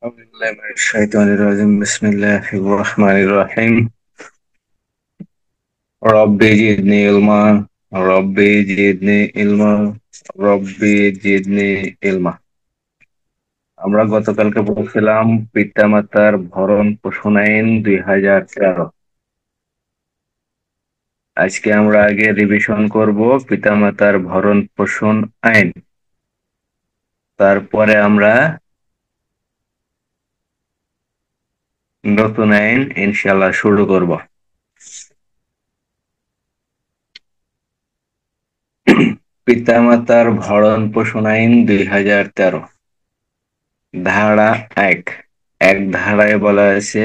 أعوذ بالله من الشيطان الرجيم بسم الله الرحمن الرحيم ربي زدني علما ربي زدني علما ربي زدني علما। আমরা গতকালকে পড়ছিলাম পিতামাতার ভরণ পোষণ আইন 2013। আজকে আমরা আগে রিভিশন করব পিতামাতার ভরণ পোষণ আইন, তারপরে আমরা নতুন আইন ইনশাআল্লাহ শুরু করব। পিতামাতার ভরণ পোষণ আইন 2013 ধারা এক। এক ধারায় বলা আছে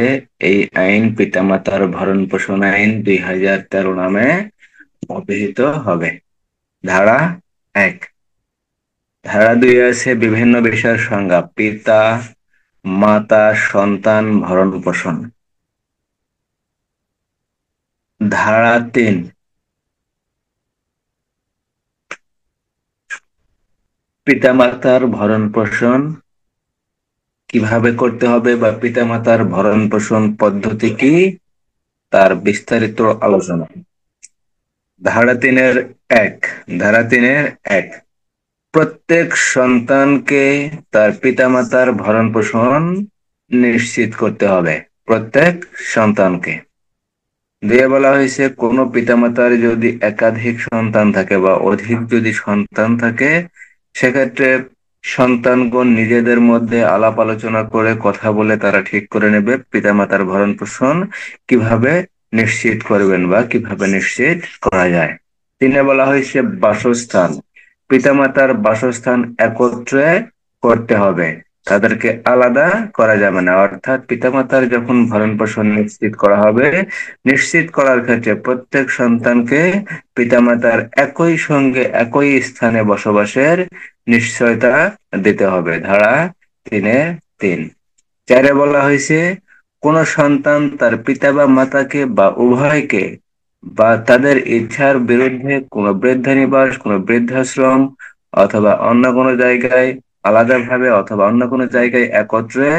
এই আইন পিতামাতার ভরণ পোষণ আইন 2013 নামে অভিহিত হবে। ধারা এক। ধারা দুই আছে বিভিন্ন বিষয়ের সংজ্ঞা: পিতা, মাতা, সন্তান, ভরণ পোষণ। ধারা তিন। পিতামাতার ভরণ পোষণ কিভাবে করতে হবে বা পিতামাতার ভরণ পোষণ পদ্ধতি কি, তার বিস্তারিত আলোচনা। ধারা তিনের এক। ধারা তিনের এক, প্রত্যেক সন্তানকে তার পিতামাতার ভরণ পোষণ নিশ্চিত করতে হবে। প্রত্যেক সন্তানকে দিয়ে বলা হয়েছে কোনো পিতামাতার যদি একাধিক সন্তান থাকে বা অধিক যদি সন্তান থাকে, সেক্ষেত্রে সন্তানগণ নিজেদের মধ্যে আলাপ আলোচনা করে কথা বলে তারা ঠিক করে নেবে পিতামাতার ভরণ পোষণ কিভাবে নিশ্চিত করবেন বা কিভাবে নিশ্চিত করা যায়। তিনে বলা হয়েছে বাসস্থান। পিতামাতার বাসস্থান একত্রে করতে হবে, তাদেরকে আলাদা করা যাবে না। অর্থাৎ পিতামাতার যখন ভরণ পোষণ নিশ্চিত করা হবে, নিশ্চিত করার ক্ষেত্রে প্রত্যেক সন্তানকে পিতামাতার একই সঙ্গে একই স্থানে বসবাসের নিশ্চয়তা দিতে হবে। ধারা তিনে তিন। চারে বলা হয়েছে কোন সন্তান তার পিতা বা মাতাকে বা উভয়কে বা তাদের ইচ্ছার বিরুদ্ধে কোনো বৃদ্ধানিবাস, কোনো বৃদ্ধাশ্রম অথবা অন্য কোনো জায়গায় আলাদাভাবে অথবা অন্য কোনো জায়গায় একত্রে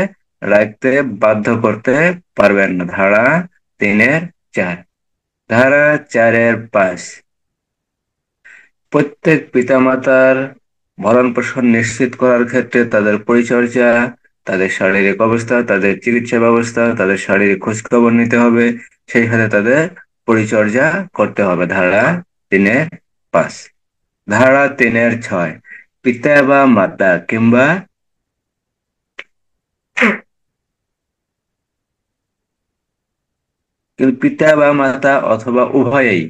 রাখতে বাধ্য করতে পারবেন না। ধারা তিনের চার। ধারা চারের পাঁচ, প্রত্যেক পিতামাতার ভরণ পোষণ নিশ্চিত করার ক্ষেত্রে তাদের পরিচর্যা, তাদের শারীরিক অবস্থা, তাদের চিকিৎসা ব্যবস্থা, তাদের শারীরিক খোঁজখবর নিতে হবে, সেই সাথে তাদের পরিচর্যা করতে হবে। ধারা তিনের পাঁচ। ধারা তিনের ছয়, পিতা বা মাতা কিংবা পিতা বা মাতা অথবা উভয়েই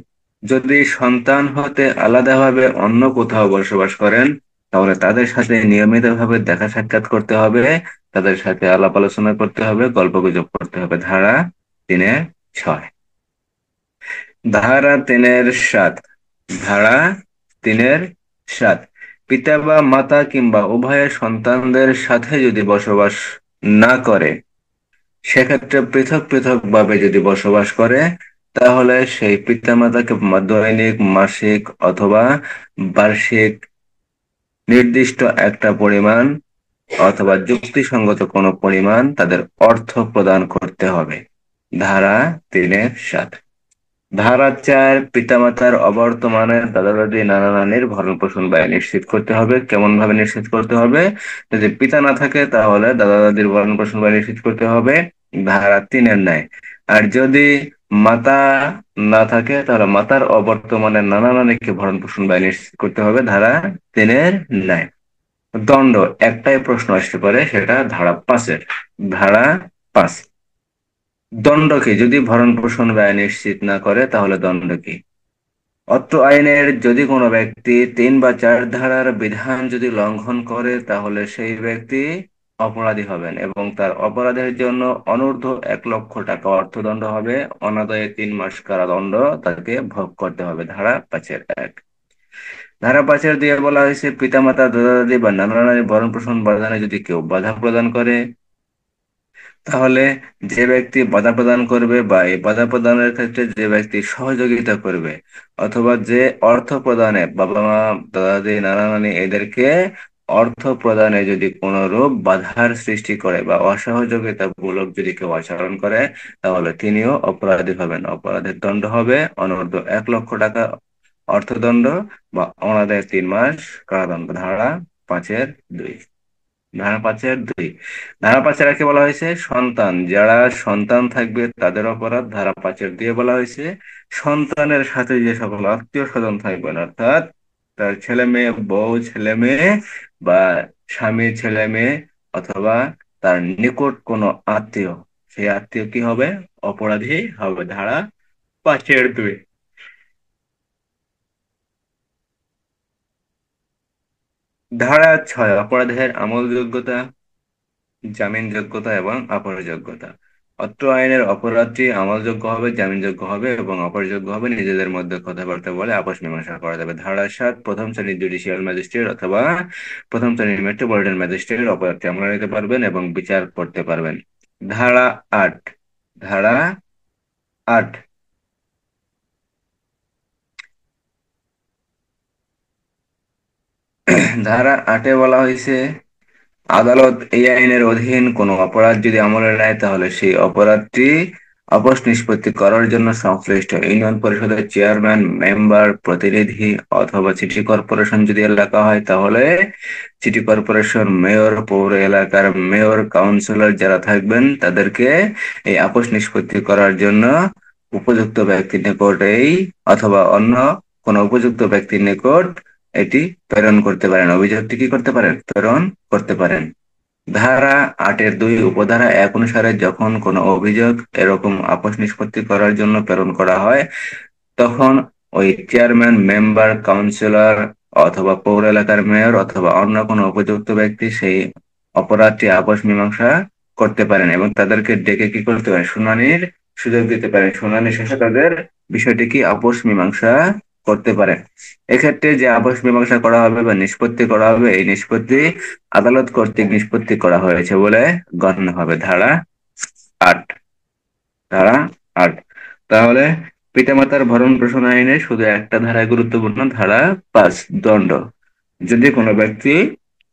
যদি সন্তান হতে আলাদাভাবে অন্য কোথাও বসবাস করেন, তাহলে তাদের সাথে নিয়মিতভাবে দেখা সাক্ষাৎ করতে হবে, তাদের সাথে আলাপ আলোচনা করতে হবে, গল্পগুজব করতে হবে। ধারা তিনের ছয়। ধারা তিনের সাত। ধারা তিনের সাত, পিতা বা মাতা কিংবা উভয়ের সন্তানদের সাথে যদি বসবাস না করে, সেক্ষেত্রে পৃথক পৃথক ভাবে যদি বসবাস করে, তাহলে সেই পিতামাতাকে দৈনিক, মাসিক অথবা বার্ষিক নির্দিষ্ট একটা পরিমাণ অথবা যুক্তিসঙ্গত কোনো পরিমাণ তাদের অর্থ প্রদান করতে হবে। ধারা তিনের সাত। ধারা চার, পিতামাতার অবর্তমানে দাদা দাদি নানা নানির ভরণ পোষণ ব্যয় নিশ্চিত করতে হবে। কেমন ভাবে নিশ্চিত করতে হবে? যদি পিতা না থাকে তাহলে দাদা দাদির ভরণ পোষণ ব্যয় নিশ্চিত করতে হবে ধারা তিনের ন্যায়। আর যদি মাতা না থাকে তাহলে মাতার অবর্তমানে নানা নানিকে ভরণ পোষণ ব্যয় নিশ্চিত করতে হবে ধারা তিনের ন্যায়। দণ্ড একটাই প্রশ্ন আসতে পারে, সেটা ধারা পাঁচের। ধারা পাঁচ, দণ্ড কি? যদি ভরণ পোষণ ব্যয় নিশ্চিত না করে তাহলে দণ্ড কি? অত্র আইনের যদি কোনো ব্যক্তি 3 বা 4 ধারার বিধান যদি লঙ্ঘন করে, তাহলে সেই ব্যক্তি অপরাধী হবেন এবং তার অপরাধের জন্য অনূর্ধ্ব 1 লক্ষ টাকা অর্থদণ্ড হবে, অনাদায়ে 3 মাস কারাদণ্ড তাকে ভোগ করতে হবে। ধারা পাঁচের এক। ধারা পাঁচের দিয়ে বলা হয়েছে পিতামাতা, দাদা দাদি বা নানা নানির ভরণ পোষণ প্রদানে যদি কেউ বাধা প্রদান করে, তাহলে যে ব্যক্তি বাধা প্রদান করবে বা এই বাধা প্রদানের ক্ষেত্রে যে ব্যক্তি সহযোগিতা করবে অথবা যে অর্থ প্রদানে বাবা মা, দাদা দাদি, নানা নানি এদেরকে অর্থ প্রদানে যদি কোনরূপ বাধার সৃষ্টি করে বা অসহযোগিতামূলক যদি কেউ আচরণ করে, তাহলে তিনিও অপরাধী হবেন। অপরাধের দণ্ড হবে অনূর্ধ্ব 1 লক্ষ টাকা অর্থদণ্ড বা অনাদায়ে 3 মাস কারাদণ্ড। ধারা 5-2। ধারা 5-2। ধারা 5 একে বলা হয়েছে সন্তান। যারা সন্তান থাকবে তাদের অপরাধ। ধারা 5-2 বলা হয়েছে সন্তানের সাথে যে সকল আত্মীয় স্বজন থাকবেন, অর্থাৎ তার ছেলে মেয়ে, বউ, ছেলে মেয়ে, বা স্বামী, ছেলে মেয়ে, অথবা তার নিকট কোনো আত্মীয়, সেই আত্মীয় কি হবে? অপরাধী হবে। ধারা 5-2। ধারা 6 অপরাধের আমলযোগ্যতা, জামিনযোগ্যতা এবং অপরযোগ্যতা। অত্র আইনের অপরাধটি আমলযোগ্য হবে, জামিনযোগ্য হবে এবং অপরযোগ্য হবে নিজেদের মধ্যে কথাবার্তা বলে আপস মীমাংসা করা যাবে। ধারা 7 প্রথম শ্রেণীর জুডিশিয়াল ম্যাজিস্ট্রেট অথবা প্রথম শ্রেণীর মেট্রোপলিটন ম্যাজিস্ট্রেট অপরাধটি আমলে নিতে পারবেন এবং বিচার করতে পারবেন। ধারা 8। ধারা 8। ধারা 8-এ বলা হয়েছে আদালত এই আইনের অধীন কোনো অপরাধ যদি আমলে নেয়, তাহলে সেই অপরাধটি আপস নিষ্পত্তি করার জন্য সংশ্লিষ্ট ইউনিয়ন পরিষদের চেয়ারম্যান, মেম্বার, প্রতিনিধি অথবা সিটি কর্পোরেশন যদি এলাকা হয়, তাহলে সিটি কর্পোরেশন, মেয়র, পৌর এলাকার মেয়র, কাউন্সিলর যারা থাকবেন তাদেরকে এই আপস নিষ্পত্তি করার জন্য উপযুক্ত ব্যক্তির নিকট অথবা অন্য কোনো উপযুক্ত ব্যক্তির নিকট এটি প্রেরণ করতে পারেন। অভিযোগটি কি করতে পারেন? প্রেরণ করতে পারেন। ধারা 8-2 উপধারা 1 অনুসারে যখন কোনো অভিযোগ এরকম আপস নিষ্পত্তি করার জন্য প্রেরণ করা হয়, তখন ওই চেয়ারম্যান, মেম্বার, কাউন্সিলর অথবা পৌর এলাকার মেয়র অথবা অন্য কোনো উপযুক্ত ব্যক্তি সেই অপরাধটি আপস মীমাংসা করতে পারেন এবং তাদেরকে ডেকে কি করতে পারেন? শুনানির সুযোগ দিতে পারেন। শুনানি শেষে তাদের বিষয়টি কি আপস মীমাংসা করতে পারেন। এক্ষেত্রে যে আপস মীমাংসা করা হবে বা নিষ্পত্তি করা হবে, এই নিষ্পত্তি আদালত কর্তৃক নিষ্পত্তি করা হয়েছে বলে গণ্য হবে। ধারা 8। ধারা 8। তাহলে পিতামাতার ভরণ পোষণ আইনে শুধু একটা ধারায় গুরুত্বপূর্ণ, ধারা 5, দণ্ড। যদি কোনো ব্যক্তি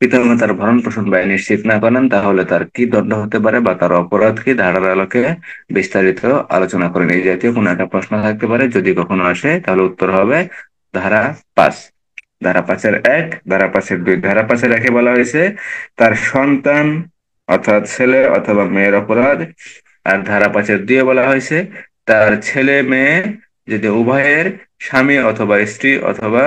পিতামাতার ভরণ পোষণ ব্যয় নিশ্চিত না করেন, তাহলে তার কি দণ্ড হতে পারে বা তার অপরাধ কি, ধারার আলোকে বিস্তারিত আলোচনা করেন। এই জাতীয় কোনো একটা প্রশ্ন থাকতে পারে, যদি কখনো আসে তাহলে উত্তর হবে ধারা 5। ধারা 5-1, ধারা 5-2। ধারা 5-1 বলা হয়েছে তার সন্তান অর্থাৎ ছেলে অথবা মেয়ের অপরাধ। আর ধারা 5-2 বলা হয়েছে তার ছেলে মেয়ে যদি উভয়ের স্বামী অথবা স্ত্রী অথবা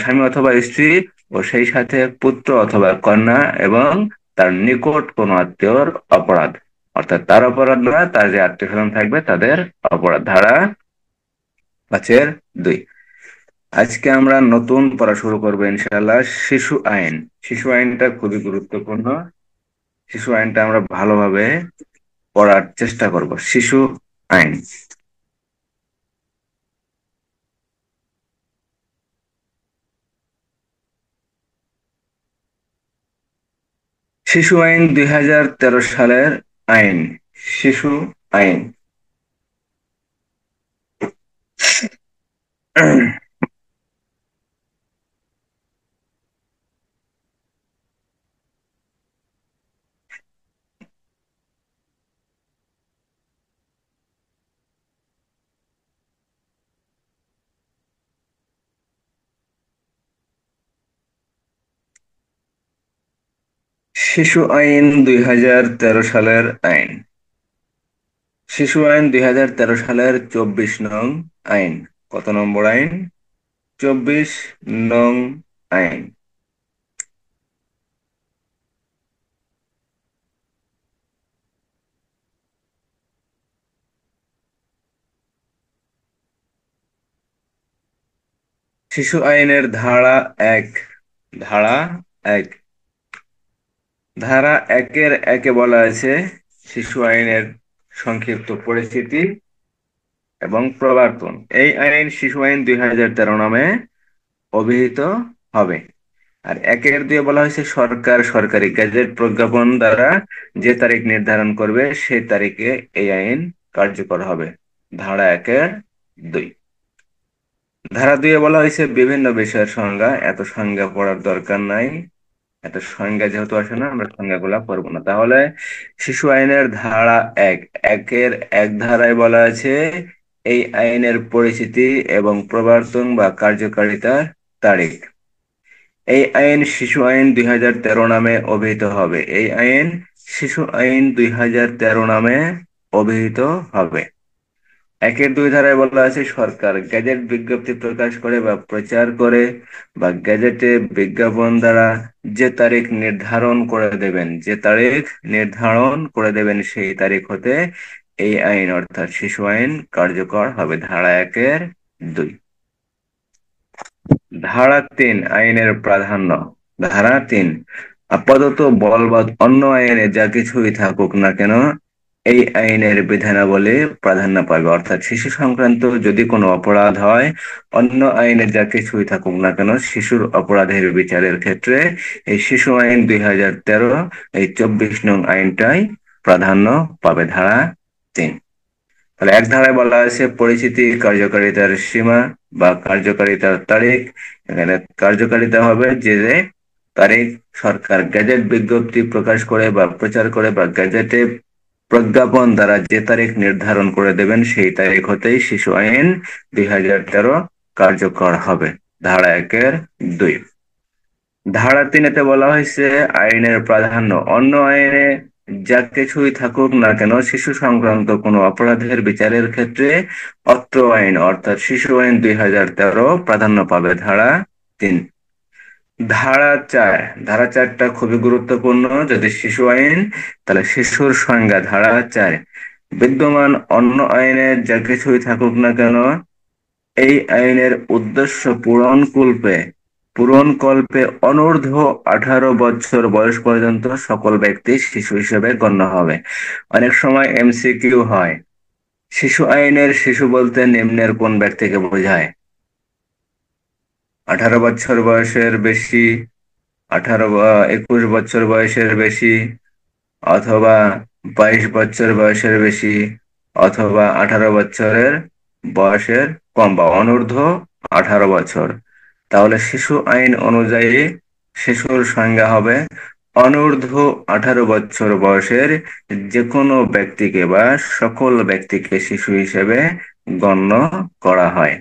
স্বামী অথবা স্ত্রী ও সেই সাথে পুত্র অথবা কন্যা এবং তার নিকট কোনো আত্মীয়র অপরাধ, অর্থাৎ তার অপরাধ না, তার যে আত্মীয় স্বজন থাকবে তাদের অপরাধ। ধারা 5-2। আজকে আমরা নতুন পড়া শুরু করবো ইনশাআল্লাহ, শিশু আইন। শিশু আইনটা খুবই গুরুত্বপূর্ণ। শিশু আইনটা আমরা ভালোভাবে পড়ার চেষ্টা করব। শিশু আইন। শিশু আইন 2013 সালের আইন। শিশু আইন। শিশু আইন 2013 সালের আইন। শিশু আইন 2013 সালের 24 নং আইন। কত নম্বর আইন? 24 নং আইন। শিশু আইনের ধারা 1। ধারা 1। ধারা 1-এ বলা আছে শিশু আইনের সংক্ষিপ্ত পরিচিতি এবং প্রবর্তন। এই আইন শিশু আইন 2013 নামে অভিহিত হবে। আর 1-2 বলা হয়েছে সরকার সরকারি গেজেট প্রজ্ঞাপন দ্বারা যে তারিখ নির্ধারণ করবে সেই তারিখে এই আইন কার্যকর হবে। ধারা 1-2। ধারা 2-এ বলা হয়েছে বিভিন্ন বিষয়ের সংজ্ঞা, এত সংজ্ঞা পড়ার দরকার নাই। এটা সংজ্ঞা যেহেতু আসে না, আমরা সংজ্ঞাগুলা পড়বো না। তাহলে শিশু আইনের ধারা এক, একের এক ধারায় বলা আছে এই আইনের পরিচিতি এবং প্রবর্তন বা কার্যকারিতার তারিখ। এই আইন শিশু আইন 2013 নামে অভিহিত হবে। এই আইন শিশু আইন 2013 নামে অভিহিত হবে। একের দুই ধারায় বলা আছে সরকার গেজেট বিজ্ঞপ্তি প্রকাশ করে বা প্রচার করে বা গেজেটে বিজ্ঞাপন দ্বারা যে তারিখ নির্ধারণ করে দেবেন, যে তারিখ নির্ধারণ করে দেবেন সেই তারিখ হতে এই আইন অর্থাৎ শিশু আইন কার্যকর হবে। ধারা একের দুই। ধারা তিন, আইনের প্রাধান্য। ধারা তিন, আপাতত বলবৎ অন্য আইনে যা কিছুই থাকুক না কেন এই আইনের বিধানাবলী প্রাধান্য পাবে। অর্থাৎ শিশু সংক্রান্ত যদি কোনো অপরাধ হয়, অন্য আইনে যা কিছুই থাকুক না কেন শিশুর অপরাধের বিচারের ক্ষেত্রে এই শিশু আইন 2013 এই 24 নং আইনটাই প্রাধান্য পাবে। ধারা তিন। তাহলে এক ধারায় বলা হয়েছে পরিচিতি, কার্যকারিতার সীমা বা কার্যকারিতার তারিখ। এখানে কার্যকারিতা হবে যে যে তারিখ সরকার গেজেট বিজ্ঞপ্তি প্রকাশ করে বা প্রচার করে বা গেজেটে প্রজ্ঞাপন দ্বারা যে তারিখ নির্ধারণ করে দেবেন সেই তারিখ হতেই শিশু আইন 2013 কার্যকর হবে। ধারা একের দুই। ধারা তিনেতে বলা হয়েছে আইনের প্রাধান্য। অন্য আইনে যা কিছুই থাকুক না কেন শিশু সংক্রান্ত কোনো অপরাধের বিচারের ক্ষেত্রে অত্র আইন অর্থাৎ শিশু আইন 2013 প্রাধান্য পাবে। ধারা তিন। ধারা চার। ধারা চারটা খুবই গুরুত্বপূর্ণ। যদি শিশু আইন, তাহলে শিশুর সংজ্ঞা ধারা চার, বিদ্যমান অন্য আইনে যা কিছুই থাকুক না কেন এই আইনের উদ্দেশ্য পূরণকল্পে অনূর্ধ্ব 18 বছর বয়স পর্যন্ত সকল ব্যক্তি শিশু হিসেবে গণ্য হবে। অনেক সময় এমসিকিউ হয়, শিশু আইনের শিশু বলতে নিম্নের কোন ব্যক্তিকে বোঝায়? 18 বছর বয়সের বেশি, 21 বছর বয়সের বেশি, অথবা 22 বছর বয়সের বেশি, অথবা 18 বছরের বয়সের কম বা অনূর্ধ্ব 18 বছর। তাহলে শিশু আইন অনুযায়ী শিশুর সংজ্ঞা হবে অনূর্ধ্ব 18 বছর বয়সের যে কোনো ব্যক্তিকে বা সকল ব্যক্তিকে শিশু হিসেবে গণ্য করা হয়।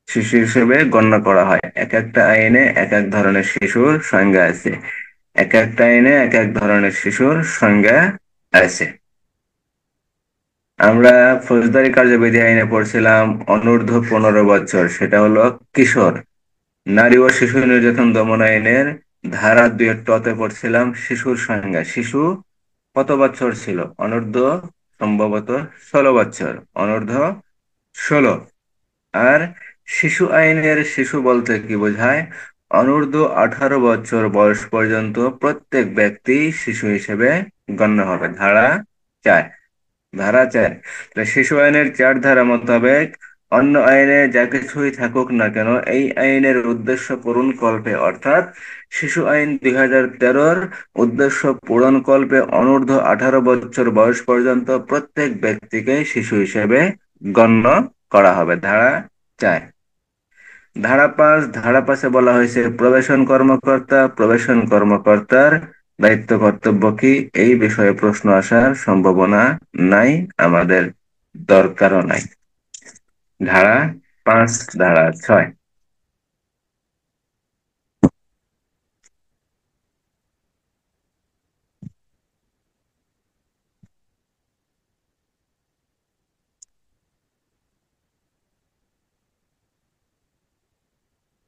শিশু হিসেবে গণ্য করা হয়। এক একটা আইনে এক এক ধরনের শিশুর সংজ্ঞা আছে। এক একটা আইনে এক এক ধরনের শিশুর সংজ্ঞা আছে। আমরা ফৌজদারি কার্যবিধি আইনে পড়ছিলাম অনূর্ধ্ব 15 বছর, সেটা হলো কিশোর। নারী ও শিশু নির্যাতন দমন আইনের ধারা 2 তে পড়ছিলাম শিশুর সংজ্ঞা। শিশু কত বছর ছিল? অনূর্ধ্ব সম্ভবত 16 বছর, অনূর্ধ্ব 16। আর শিশু আইনের শিশু বলতে কি বোঝায়? অনূর্ধ্ব 18 বছর বয়স পর্যন্ত প্রত্যেক ব্যক্তি শিশু হিসেবে গণ্য হবে। ধারা চার। ধারা চার, তাহলে শিশু আইনের চার ধারা মোতাবেক অন্য আইনে যা কিছুই থাকুক না কেন এই আইনের উদ্দেশ্য পূরণকল্পে অর্থাৎ শিশু আইন 2013 উদ্দেশ্য পূরণকল্পে অনূর্ধ্ব 18 বছর বয়স পর্যন্ত প্রত্যেক ব্যক্তিকে শিশু হিসেবে গণ্য করা হবে। ধারা চার। ধারা পাঁচ। ধারা পাঁচে বলা হয়েছে প্রবেশন কর্মকর্তার দায়িত্ব কর্তব্য কি? এই বিষয়ে প্রশ্ন আসার সম্ভাবনা নাই, আমাদের দরকারও নাই। ধারা পাঁচ। ধারা ছয়।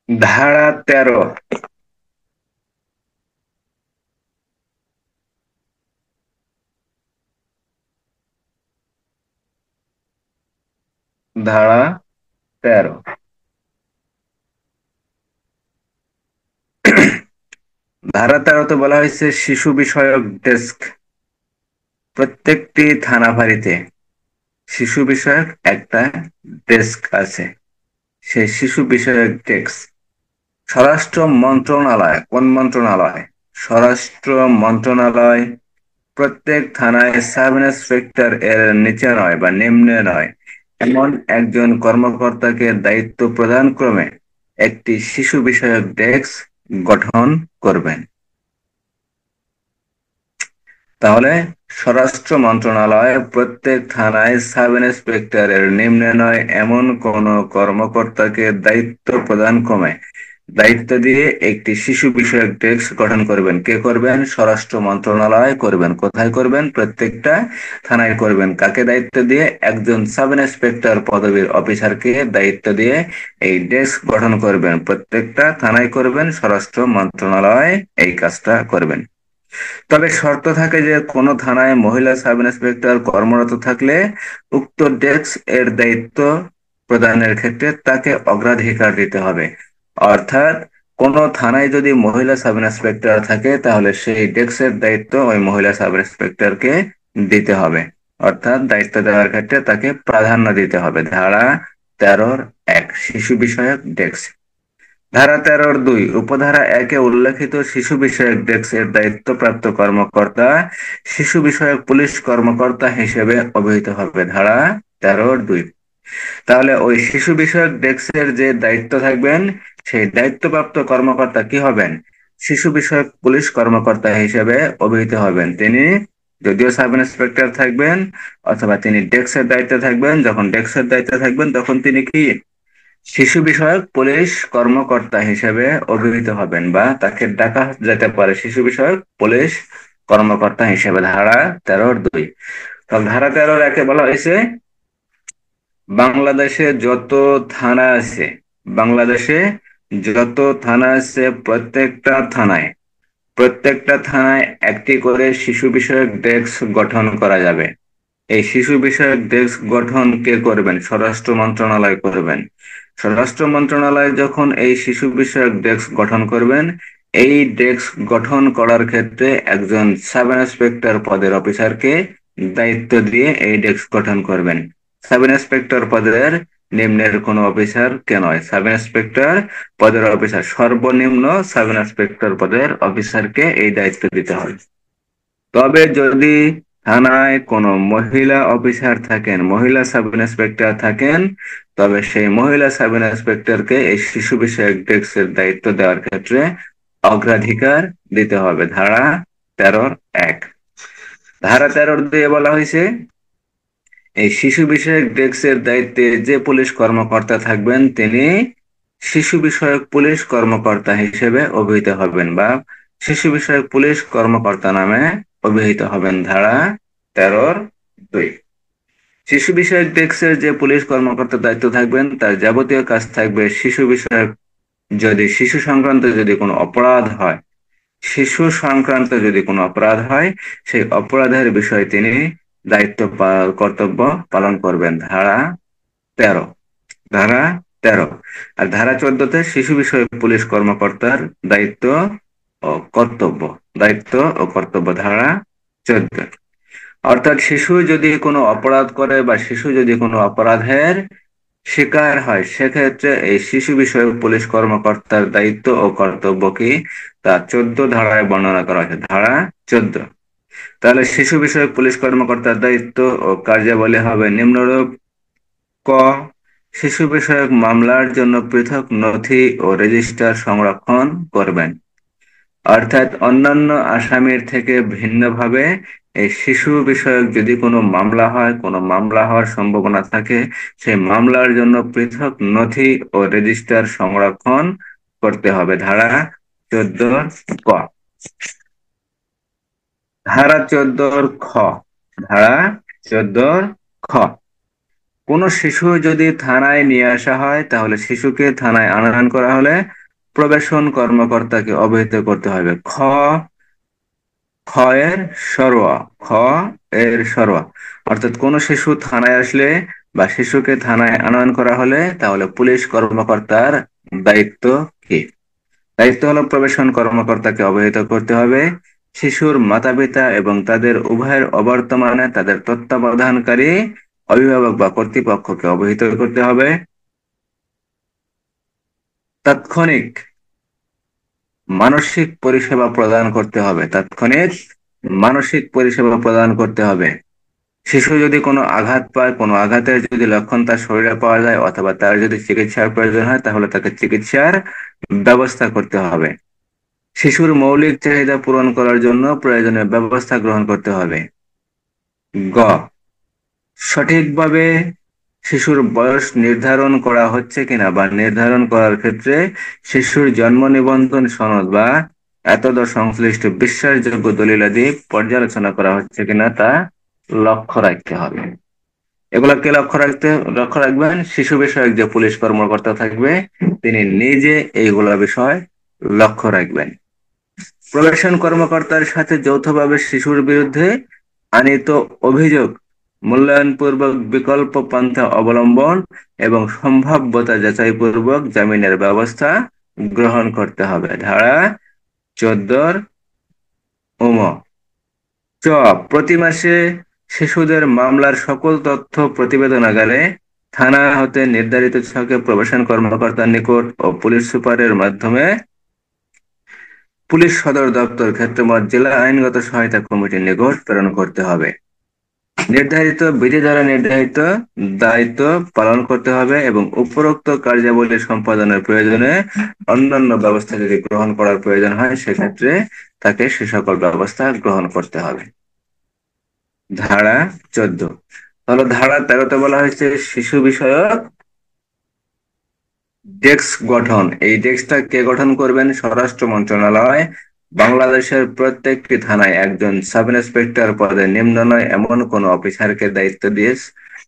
ধারা 13। ধারা 13। ধারা 13-তে বলা হয়েছে শিশু বিষয়ক ডেস্ক। প্রত্যেকটি থানা ফাঁড়িতে শিশু বিষয়ক একটা ডেস্ক আছে। সেই শিশু বিষয়ক ডেস্ক স্বরাষ্ট্র মন্ত্রণালয়, কোন মন্ত্রণালয়? স্বরাষ্ট্র মন্ত্রণালয় প্রত্যেক থানায় সাব ইন্সপেক্টর এর নিচে নয় বা নিম্নে নয় এমন একজন কর্মকর্তাকে দায়িত্ব প্রদান ক্রমে একটি শিশু বিষয়ক ডেস্ক গঠন করবেন। তাহলে স্বরাষ্ট্র মন্ত্রণালয় প্রত্যেক থানায় সাব ইন্সপেক্টরের নিম্নে নয় এমন কোন কর্মকর্তাকে দায়িত্ব দিয়ে একটি শিশু বিষয়ক ডেস্ক গঠন করবেন। কে করবেন? স্বরাষ্ট্র মন্ত্রণালয় করবেন। কোথায় করবেন? প্রত্যেকটা থানায় করবেন। কাকে দায়িত্ব দিয়ে? একজন সাব ইন্সপেক্টর পদবীর অফিসারকে দায়িত্ব দিয়ে এই ডেস্ক গঠন করবেন। প্রত্যেকটা থানায় করবেন, স্বরাষ্ট্র মন্ত্রণালয় এই কাজটা করবেন। তবে শর্ত থাকে যে কোনো থানায় মহিলা সাব ইন্সপেক্টর কর্মরত থাকলে উক্ত ডেস্ক এর দায়িত্ব প্রদানের ক্ষেত্রে তাকে অগ্রাধিকার দিতে হবে। অর্থাৎ কোনো থানায় যদি মহিলা সাব ইন্সপেক্টর থাকে তাহলে সেই ডেস্কের দায়িত্ব ওই মহিলা সাব ইন্সপেক্টরকে দিতে হবে। অর্থাৎ দায়িত্ব দেওয়ার ক্ষেত্রে তাকে প্রাধান্য দিতে হবে। ধারা 13-1 শিশু বিষয়ক ডেস্ক। ধারা 13-2 উপধারা 1-এ উল্লেখিত শিশু বিষয়ক ডেস্কের দায়িত্বপ্রাপ্ত কর্মকর্তা শিশু বিষয়ক পুলিশ কর্মকর্তা হিসেবে অভিহিত হবে। ধারা 13-2। তাহলে ওই শিশু বিষয়ক ডেস্কের যে দায়িত্ব থাকবেন সেই দায়িত্বপ্রাপ্ত কর্মকর্তা কি হবেন? শিশু বিষয়ক পুলিশ কর্মকর্তা হিসেবে অভিহিত হবেন। তিনি যদিও সাব ইন্সপেক্টর থাকবেন অথবা তিনি ডেস্কের দায়িত্বে থাকবেন। যখন ডেস্কের দায়িত্বে থাকবেন তখন তিনি কি শিশু বিষয়ক পুলিশ কর্মকর্তা হিসেবে অভিহিত হবেন বা তাকে ডাকা যেতে পারে শিশু বিষয়ক পুলিশ কর্মকর্তা হিসেবে। ধারা 13-2। ধারা 13-1-এ বলা হয়েছে বাংলাদেশে যত থানা আছে বাংলাদেশে যত থানা আছে প্রত্যেকটা থানায় একটি করে শিশু বিষয়ক ডেস্ক গঠন করা যাবে। এই শিশু বিষয়ক ডেস্ক গঠন কে করবেন? স্বরাষ্ট্র মন্ত্রণালয় করবেন। স্বরাষ্ট্র মন্ত্রণালয় যখন এই শিশু বিষয়ক ডেস্ক গঠন করবেন, এই ডেস্ক গঠন করার ক্ষেত্রে একজন সাব ইন্সপেক্টর পদের অফিসারকে দায়িত্ব দিয়ে এই ডেস্ক গঠন করবেন। সাব ইন্সপেক্টর পদের নিম্নের কোন অফিসার কে নয়, সাব ইন্সপেক্টর পদের অফিসার সর্বনিম্ন সাব ইন্সপেক্টর পদের অফিসারকে এই দায়িত্ব দিতে হয়। তবে যদি থানায় কোনো মহিলা অফিসার থাকেন, মহিলা সাব ইন্সপেক্টর থাকেন, তবে সেই মহিলা সাব ইন্সপেক্টরকে এই শিশু বিষয়ক ডেস্কের দায়িত্ব দেওয়ার ক্ষেত্রে অগ্রাধিকার দিতে হবে। ধারা 13-1। ধারা 13 দিয়ে বলা হয়েছে এই শিশু বিষয়ক ডেস্কের দায়িত্বে যে পুলিশ কর্মকর্তা থাকবেন তিনি শিশু বিষয়ক পুলিশ কর্মকর্তা হিসেবে অভিহিত হবেন বা শিশু বিষয়ক পুলিশ কর্মকর্তা নামে অভিহিত হবেন। ধারা 13-2। শিশু বিষয়ক ডেস্কের যে পুলিশ কর্মকর্তার দায়িত্ব থাকবেন তার যাবতীয় কাজ থাকবে শিশু বিষয়ক। যদি শিশু সংক্রান্ত যদি কোনো অপরাধ হয় সেই অপরাধের বিষয়ে তিনি কর্তব্য পালন করবেন। ধারা 13। ধারা 13। আর ধারা 14-তে শিশু বিষয়ক পুলিশ কর্মকর্তার দায়িত্ব ও কর্তব্য। দায়িত্ব ও কর্তব্য। ধারা 14। অর্থাৎ শিশু যদি কোনো অপরাধ করে বা শিশু যদি কোনো অপরাধের শিকার হয় সেক্ষেত্রে এই শিশু বিষয়ক পুলিশ কর্মকর্তার দায়িত্ব ও কর্তব্য কি তা 14 ধারায় বর্ণনা করা হয়েছে। ধারা 14। তাহলে শিশু বিষয়ক পুলিশ কর্মকর্তার দায়িত্ব ও কার্যাবলী হবে নিম্নরূপ। ক শিশু বিষয়ক মামলার জন্য পৃথক নথি ও রেজিস্টার সংরক্ষণ করবেন। অর্থাৎ অন্যান্য আসামির থেকে ভিন্নভাবে এই শিশু বিষয়ক যদি কোনো মামলা হয়, কোনো মামলা হওয়ার সম্ভাবনা থাকে, সেই মামলার জন্য পৃথক নথি ও রেজিস্টার সংরক্ষণ করতে হবে। ধারা 14 ক। ধারা 14 খ। ধারা 14 খ। কোনো শিশু যদি থানায় নিয়ে আসা হয় তাহলে শিশুকে থানায় আনয়ন করা হলে প্রবেশন কর্মকর্তাকে অবহিত করতে হবে। খ এর সরোয়া। খ এর সরোয়া। অর্থাৎ কোন শিশু থানায় আসলে বা শিশুকে থানায় আনয়ন করা হলে তাহলে পুলিশ কর্মকর্তার দায়িত্ব কি? দায়িত্ব হলো প্রবেশন কর্মকর্তাকে অবহিত করতে হবে। শিশুর মাতা-পিতা এবং তাদের উভয়ের অবর্তমানে তাদের তত্ত্বাবধানকারী অভিভাবক বা কর্তৃপক্ষকে অবহিত করতে হবে। তাৎক্ষণিক মানসিক পরিষেবা প্রদান করতে হবে। তাৎক্ষণিক মানসিক পরিষেবা প্রদান করতে হবে। শিশু যদি কোনো আঘাত পায়, কোনো আঘাতের যদি লক্ষণ তার শরীরে পাওয়া যায় অথবা তার যদি চিকিৎসার প্রয়োজন হয় তাহলে তাকে চিকিৎসার ব্যবস্থা করতে হবে। শিশুর মৌলিক চাহিদা পূরণ করার জন্য প্রয়োজনীয় ব্যবস্থা গ্রহণ করতে হবে। গ, সঠিকভাবে শিশুর বয়স নির্ধারণ করা হচ্ছে কিনা বা নির্ধারণ করার ক্ষেত্রে শিশুর জন্ম নিবন্ধন সনদ বা এতদ সংশ্লিষ্ট বিশ্বাসযোগ্য দলিলাদি পর্যালোচনা করা হচ্ছে কিনা তা লক্ষ্য রাখতে হবে। এগুলাকে লক্ষ্য রাখবেন শিশু বিষয়ক যে পুলিশ কর্মকর্তা থাকবে তিনি নিজে এইগুলা বিষয় লক্ষ্য রাখবেন। প্রবেশন কর্মকর্তার সাথে যৌথভাবে শিশুর বিরুদ্ধে আনীত অভিযোগ মূল্যায়নপূর্বক বিকল্প পন্থা অবলম্বন এবং সম্ভাব্যতা যাচাইপূর্বক জামিনের ব্যবস্থা গ্রহণ করতে হবে। ধারা 14 উম। চ, প্রতি মাসে শিশুদের মামলার সকল তথ্য প্রতিবেদনাগারে থানা হতে নির্ধারিত ছকে প্রবেশন কর্মকর্তার নিকট ও পুলিশ সুপারের মাধ্যমে পুলিশ সদর দপ্তর ক্ষেত্রমত জেলা আইনগত সহায়তা কমিটির নিকট প্রেরণ করতে হবে। নির্ধারিত বিধি দ্বারা নির্ধারিত দায়িত্ব পালন করতে হবে এবং উপরোক্ত কার্যাবলী সম্পাদনের প্রয়োজনে অন্যান্য ব্যবস্থা যদি গ্রহণ করার প্রয়োজন হয় সেক্ষেত্রে তাকে সে সকল ব্যবস্থা গ্রহণ করতে হবে। ধারা 14। তাহলে ধারা 13তে বলা হয়েছে শিশু বিষয়ক ডেস্ক গঠন। এই ডেস্কটা কে গঠন করবেন? স্বরাষ্ট্র মন্ত্রণালয় বাংলাদেশের প্রত্যেকটি থানায় একজন সাব ইন্সপেক্টর পদে নিম্ন নয় এমন কোন অফিসারকে দায়িত্ব দিয়ে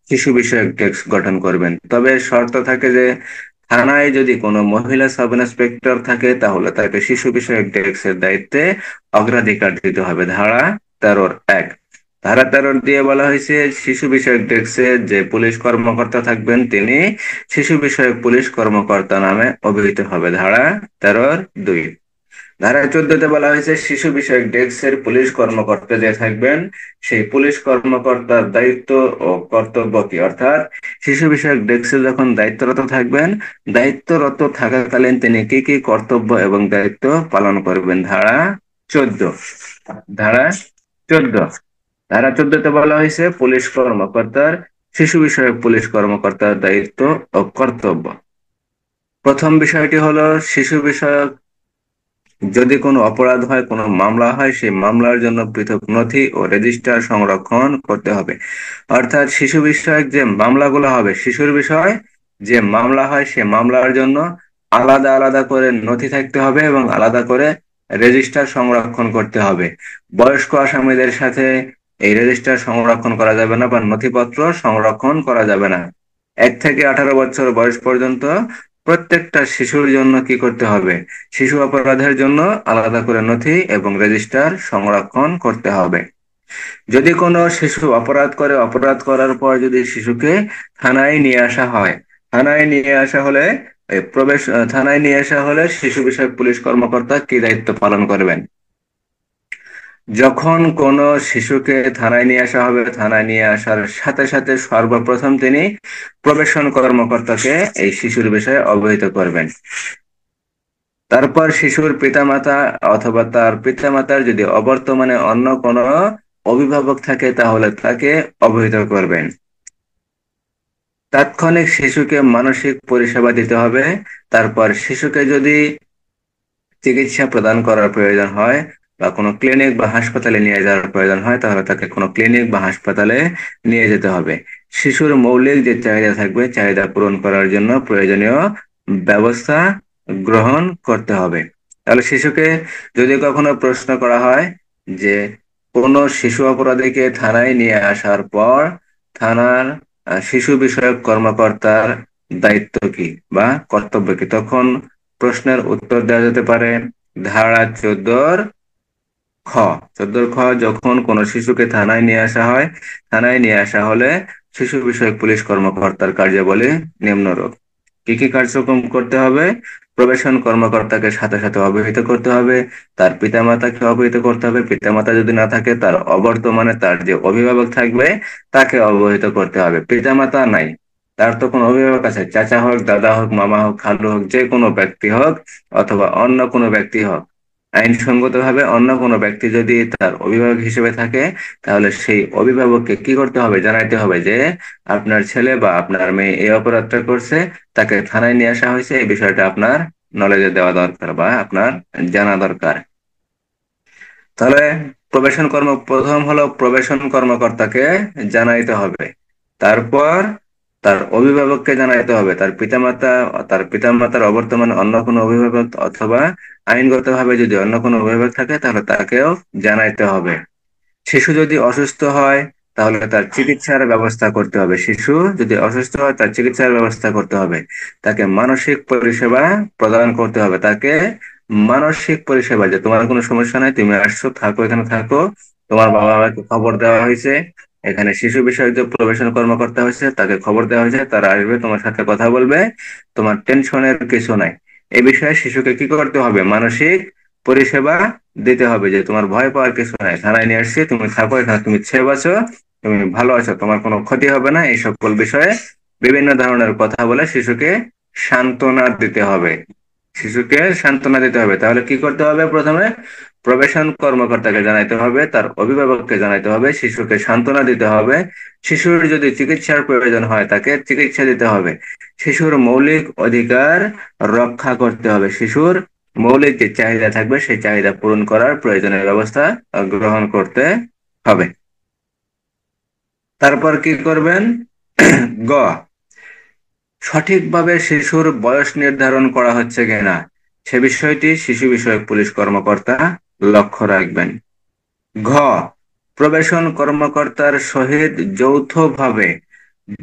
শিশু বিষয়ক ডেস্ক গঠন করবেন। তবে শর্ত থাকে যে থানায় যদি কোনো মহিলা সাব ইন্সপেক্টর থাকে তাহলে তাকে শিশু বিষয়ক ডেস্কের দায়িত্বে অগ্রাধিকার দিতে হবে। ধারা 13-1। ধারা 13 দিয়ে বলা হয়েছে শিশু বিষয়ক ডেস্কে যে পুলিশ কর্মকর্তা থাকবেন তিনি শিশু বিষয়ক পুলিশ কর্মকর্তা নামে অভিহিত হবে। ধারা 13-2। ধারা 14তে বলা হয়েছে শিশু বিষয়ক ডেস্কের পুলিশ কর্মকর্তা যে থাকবেন সেই পুলিশ কর্মকর্তার দায়িত্ব ও কর্তব্য কি, অর্থাৎ শিশু বিষয়ক ডেস্কে যখন দায়িত্বরত থাকবেন দায়িত্বরত থাকাকালীন তিনি কি কি কর্তব্য এবং দায়িত্ব পালন করবেন। ধারা 14। ধারা 14। ধারা 14তে বলা হয়েছে পুলিশ কর্মকর্তার শিশু বিষয়ক পুলিশ কর্মকর্তার দায়িত্ব ও কর্তব্য। প্রথম বিষয়টি হলো শিশু বিষয়ক যদি কোনো অপরাধ হয়, কোনো মামলা হয়, সেই মামলার জন্য পৃথক নথি ও রেজিস্টার সংরক্ষণ করতে হবে। অর্থাৎ শিশু বিষয়ক যে মামলাগুলো হবে, শিশুর বিষয় যে মামলা হয় সে মামলার জন্য আলাদা আলাদা করে নথি থাকতে হবে এবং আলাদা করে রেজিস্টার সংরক্ষণ করতে হবে। বয়স্ক আসামিদের সাথে এই রেজিস্টার সংরক্ষণ করা যাবে না বা নথিপত্র সংরক্ষণ করা যাবে না। 1 থেকে 18 বছর বয়স পর্যন্ত প্রত্যেকটা শিশুর জন্য কি করতে হবে? শিশু অপরাধের জন্য আলাদা করে নথি এবং রেজিস্টার সংরক্ষণ করতে হবে। যদি কোনো শিশু অপরাধ করে, অপরাধ করার পর যদি শিশুকে থানায় নিয়ে আসা হয়, থানায় নিয়ে আসা হলে থানায় নিয়ে আসা হলে শিশু বিষয়ক পুলিশ কর্মকর্তা কি দায়িত্ব পালন করবেন? যখন কোনো শিশুকে থানায় নিয়ে আসা হবে, থানায় নিয়ে আসার সাথে সাথে সর্বপ্রথম তিনি প্রবেশন কর্মকর্তাকে এই শিশুর বিষয়ে অবহিত করবেন। তারপর শিশুর পিতামাতা অথবা তার পিতামাতার যদি অবর্তমানে অন্য কোনো অভিভাবক থাকে তাহলে তাকে অবহিত করবেন। তাৎক্ষণিক শিশুকে মানসিক পরিষেবা দিতে হবে। তারপর শিশুকে যদি চিকিৎসা প্রদান করার প্রয়োজন হয় বা কোনো ক্লিনিক বা হাসপাতালে নিয়ে যাওয়ার প্রয়োজন হয় তাহলে তাকে কোনো ক্লিনিক বা হাসপাতালে নিয়ে যেতে হবে। শিশুর মৌলিক যে চাহিদা থাকবে চাহিদা পূরণ করার জন্য প্রয়োজনীয় ব্যবস্থা গ্রহণ করতে হবে। তাহলে শিশুকে যদি কখনো প্রশ্ন করা হয় যে কোনো শিশু অপরাধীকে থানায় নিয়ে আসার পর থানার শিশু বিষয়ক কর্মকর্তার দায়িত্ব কি বা কর্তব্য কি, তখন প্রশ্নের উত্তর দেওয়া যেতে পারে ধারা 14 খ। 14 খ, যখন কোনো শিশুকে থানায় নিয়ে আসা হয়, থানায় নিয়ে আসা হলে শিশু বিষয়ক পুলিশ কর্মকর্তার কার্যাবলী নিম্নরূপ। কি কি কার্যক্রম করতে হবে? প্রবেশন কর্মকর্তাকে সাথে সাথে অবহিত করতে হবে, তার পিতামাতাকে অবহিত করতে হবে, পিতামাতা যদি না থাকে তার অবর্তমানে তার যে অভিভাবক থাকবে তাকে অবহিত করতে হবে। পিতামাতা নাই, তার তো কোনো অভিভাবক আছে, চাচা হোক, দাদা হোক, মামা হোক, খালু হোক, যে কোনো ব্যক্তি হোক অথবা অন্য কোনো ব্যক্তি হোক, আইনসঙ্গতভাবে অন্য কোনো ব্যক্তি যদি তার অভিভাবক হিসেবে থাকে তাহলে সেই অভিভাবককে কি করতে হবে? জানাইতে হবে যে আপনার ছেলে বা আপনার মেয়ে এই অপরাধটা করছে, তাকে থানায় নিয়ে আসা হয়েছে, এই বিষয়টা আপনার নলেজে দেওয়া দরকার বা আপনার জানা দরকার। তাহলে প্রথম হলো প্রবেশন কর্মকর্তাকে জানাইতে হবে। তারপর তার অভিভাবককে জানাইতে হবে, তার পিতামাতার অবর্তমানে অন্য কোনো অভিভাবক অথবা আইনগতভাবে যদি অন্য কোনো অভিভাবক থাকে তাহলে তাকেও জানাইতে হবে। শিশু যদি অসুস্থ হয় তাহলে তার চিকিৎসার ব্যবস্থা করতে হবে। শিশু যদি অসুস্থ হয় তার চিকিৎসার ব্যবস্থা করতে হবে। তাকে মানসিক পরিষেবা প্রদান করতে হবে। তাকে মানসিক পরিষেবা, যে তোমার কোনো সমস্যা নাই, তুমি আসছো, থাকো, এখানে থাকো, তোমার বাবা মাকে খবর দেওয়া হয়েছে, এখানে শিশু বিষয়ক যে প্রবেশন কর্মকর্তা হয়েছে তাকে খবর দেওয়া হয়েছে, তারা আসবে, তোমার সাথে কথা বলবে, তোমার টেনশনের কিছু নাই। এই বিষয়ে শিশুকে কি করতে হবে? মানসিক পরিষেবা দিতে হবে, যে তোমার ভয় পাওয়ার কিছু নাই, থানায় নিয়ে আসছি, তুমি থাকো এখানে, তুমি সেভ আছো, তুমি ভালো আছো, তোমার কোনো ক্ষতি হবে না, এই সকল বিষয়ে বিভিন্ন ধরনের কথা বলে শিশুকে সান্ত্বনা দিতে হবে। শিশুকে সান্ত্বনা দিতে হবে। তাহলে কি করতে হবে? প্রথমে প্রবেশন কর্মকর্তাকে জানাইতে হবে, তার অভিভাবককে জানাইতে হবে, শিশুকে সান্ত্বনা দিতে হবে। শিশুর যদি চিকিৎসার প্রয়োজন হয় তাকে চিকিৎসা দিতে হবে। শিশুর মৌলিক অধিকার রক্ষা করতে হবে। শিশুর মৌলিক যে চাহিদা থাকবে সেই চাহিদা পূরণ করার প্রয়োজনীয় ব্যবস্থা গ্রহণ করতে হবে। তারপর কি করবেন? গ, সঠিকভাবে শিশুর বয়স নির্ধারণ করা হচ্ছে কিনা সে বিষয়টি শিশু বিষয়ক পুলিশ কর্মকর্তা লক্ষ্য রাখবেন। ঘ, প্রবেশন কর্মকর্তার সহিত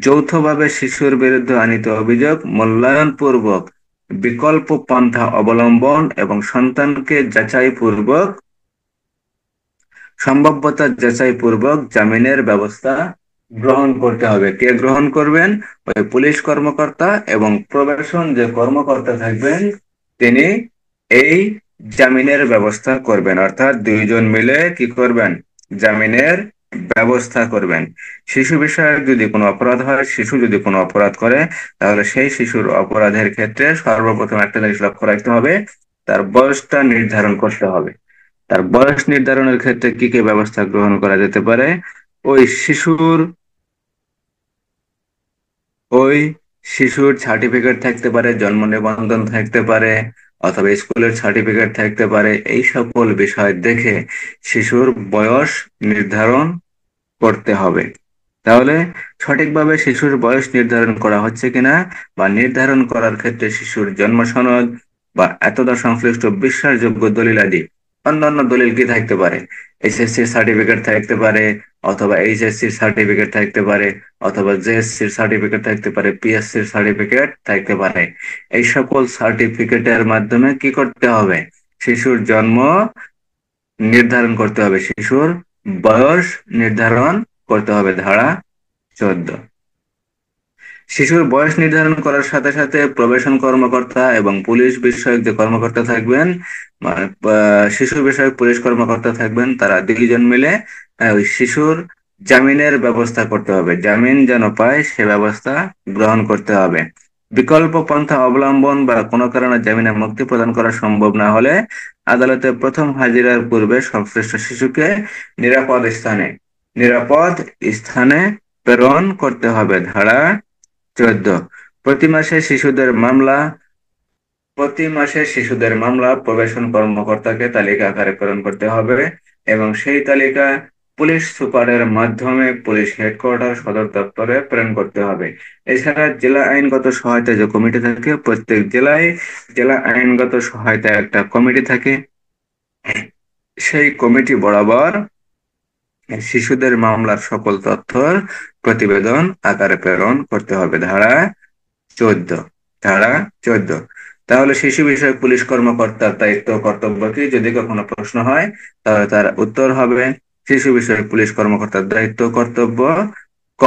যৌথভাবে শিশুর বিরুদ্ধে আনীত অভিযোগ মূল্যায়নপূর্বক বিকল্প পন্থা অবলম্বন এবং সন্তানকে সম্ভাব্যতা যাচাইপূর্বক জামিনের ব্যবস্থা গ্রহণ করতে হবে। কে গ্রহণ করবেন? ওই পুলিশ কর্মকর্তা এবং প্রবেশন যে কর্মকর্তা থাকবেন তিনি এই জামিনের ব্যবস্থা করবেন। অর্থাৎ দুইজন মিলে কি করবেন? জামিনের ব্যবস্থা করবেন। শিশু বিষয়ক যদি কোনো অপরাধ হয়, শিশু যদি কোনো অপরাধ করে, তাহলে সেই শিশুর অপরাধের ক্ষেত্রে সর্বপ্রথম একটা জিনিস লক্ষ্য রাখতে হবে, তার বয়সটা নির্ধারণ করতে হবে। তার বয়স নির্ধারণের ক্ষেত্রে কি কি ব্যবস্থা গ্রহণ করা যেতে পারে? ওই শিশুর ওই শিশুর সার্টিফিকেট থাকতে পারে, জন্ম নিবন্ধন থাকতে পারে, অথবা স্কুলের সার্টিফিকেট থাকতে পারে। এই সকল বিষয় দেখে শিশুর বয়স নির্ধারণ করতে হবে। তাহলে সঠিকভাবে শিশুর বয়স নির্ধারণ করা হচ্ছে কিনা, বা নির্ধারণ করার ক্ষেত্রে শিশুর জন্ম সনদ বা এতদ্ সংশ্লিষ্ট বিশ্বাসযোগ্য দলিলাদি, অন্যান্য দলিল কি থাকতে পারে? এসএসসি সার্টিফিকেট থাকতে পারে, অথবা এইচএসসি সার্টিফিকেট থাকতে পারে, অথবা জেএসসি সার্টিফিকেট থাকতে পারে, পিএসসি সার্টিফিকেট থাকতে পারে। এই সকল সার্টিফিকেটের মাধ্যমে কি করতে হবে? শিশুর জন্ম নির্ধারণ করতে হবে, শিশুর বয়স নির্ধারণ করতে হবে। ধারা 14। শিশুর বয়স নির্ধারণ করার সাথে সাথে প্রবেশন কর্মকর্তা এবং পুলিশ বিষয়ক যে কর্মকর্তা থাকবেন, মানে শিশু বিষয়ক পুলিশ কর্মকর্তা থাকবেন, তারা দুইজন মিলে ওই শিশুর জামিনের ব্যবস্থা করতে হবে। জামিন যেন পায় সে ব্যবস্থা গ্রহণ করতে হবে। বিকল্প পন্থা অবলম্বন বা কোনো কারণে জামিনে মুক্তি প্রদান করা সম্ভব না হলে আদালতে প্রথম হাজিরার পূর্বে সংশ্লিষ্ট শিশুকে নিরাপদ স্থানে নিরাপদ স্থানে প্রেরণ করতে হবে। ধারা 14। প্রতি মাসে শিশুদের মামলা প্রবেশন কর্মকর্তাকে তালিকা আকারে প্রেরণ করতে হবে, এবং সেই তালিকা পুলিশ সুপারের মাধ্যমে পুলিশ হেডকোয়ার্টার সদর দপ্তরে প্রেরণ করতে হবে। এছাড়া জেলা আইনগত সহায়তা যে কমিটি থাকে, প্রত্যেক জেলায় জেলা আইনগত সহায়তা একটা কমিটি থাকে, সেই কমিটি বরাবর শিশুদের মামলার সকল তথ্যর প্রতিবেদন আকারে প্রেরণ করতে হবে। ধারা 14। ধারা 14। তাহলে শিশু বিষয়ক পুলিশ কর্মকর্তার দায়িত্ব ও কর্তব্য কি, যদি কখনো প্রশ্ন হয় তাহলে তার উত্তর হবে, শিশু বিষয়ক পুলিশ কর্মকর্তার দায়িত্ব ও কর্তব্য: ক,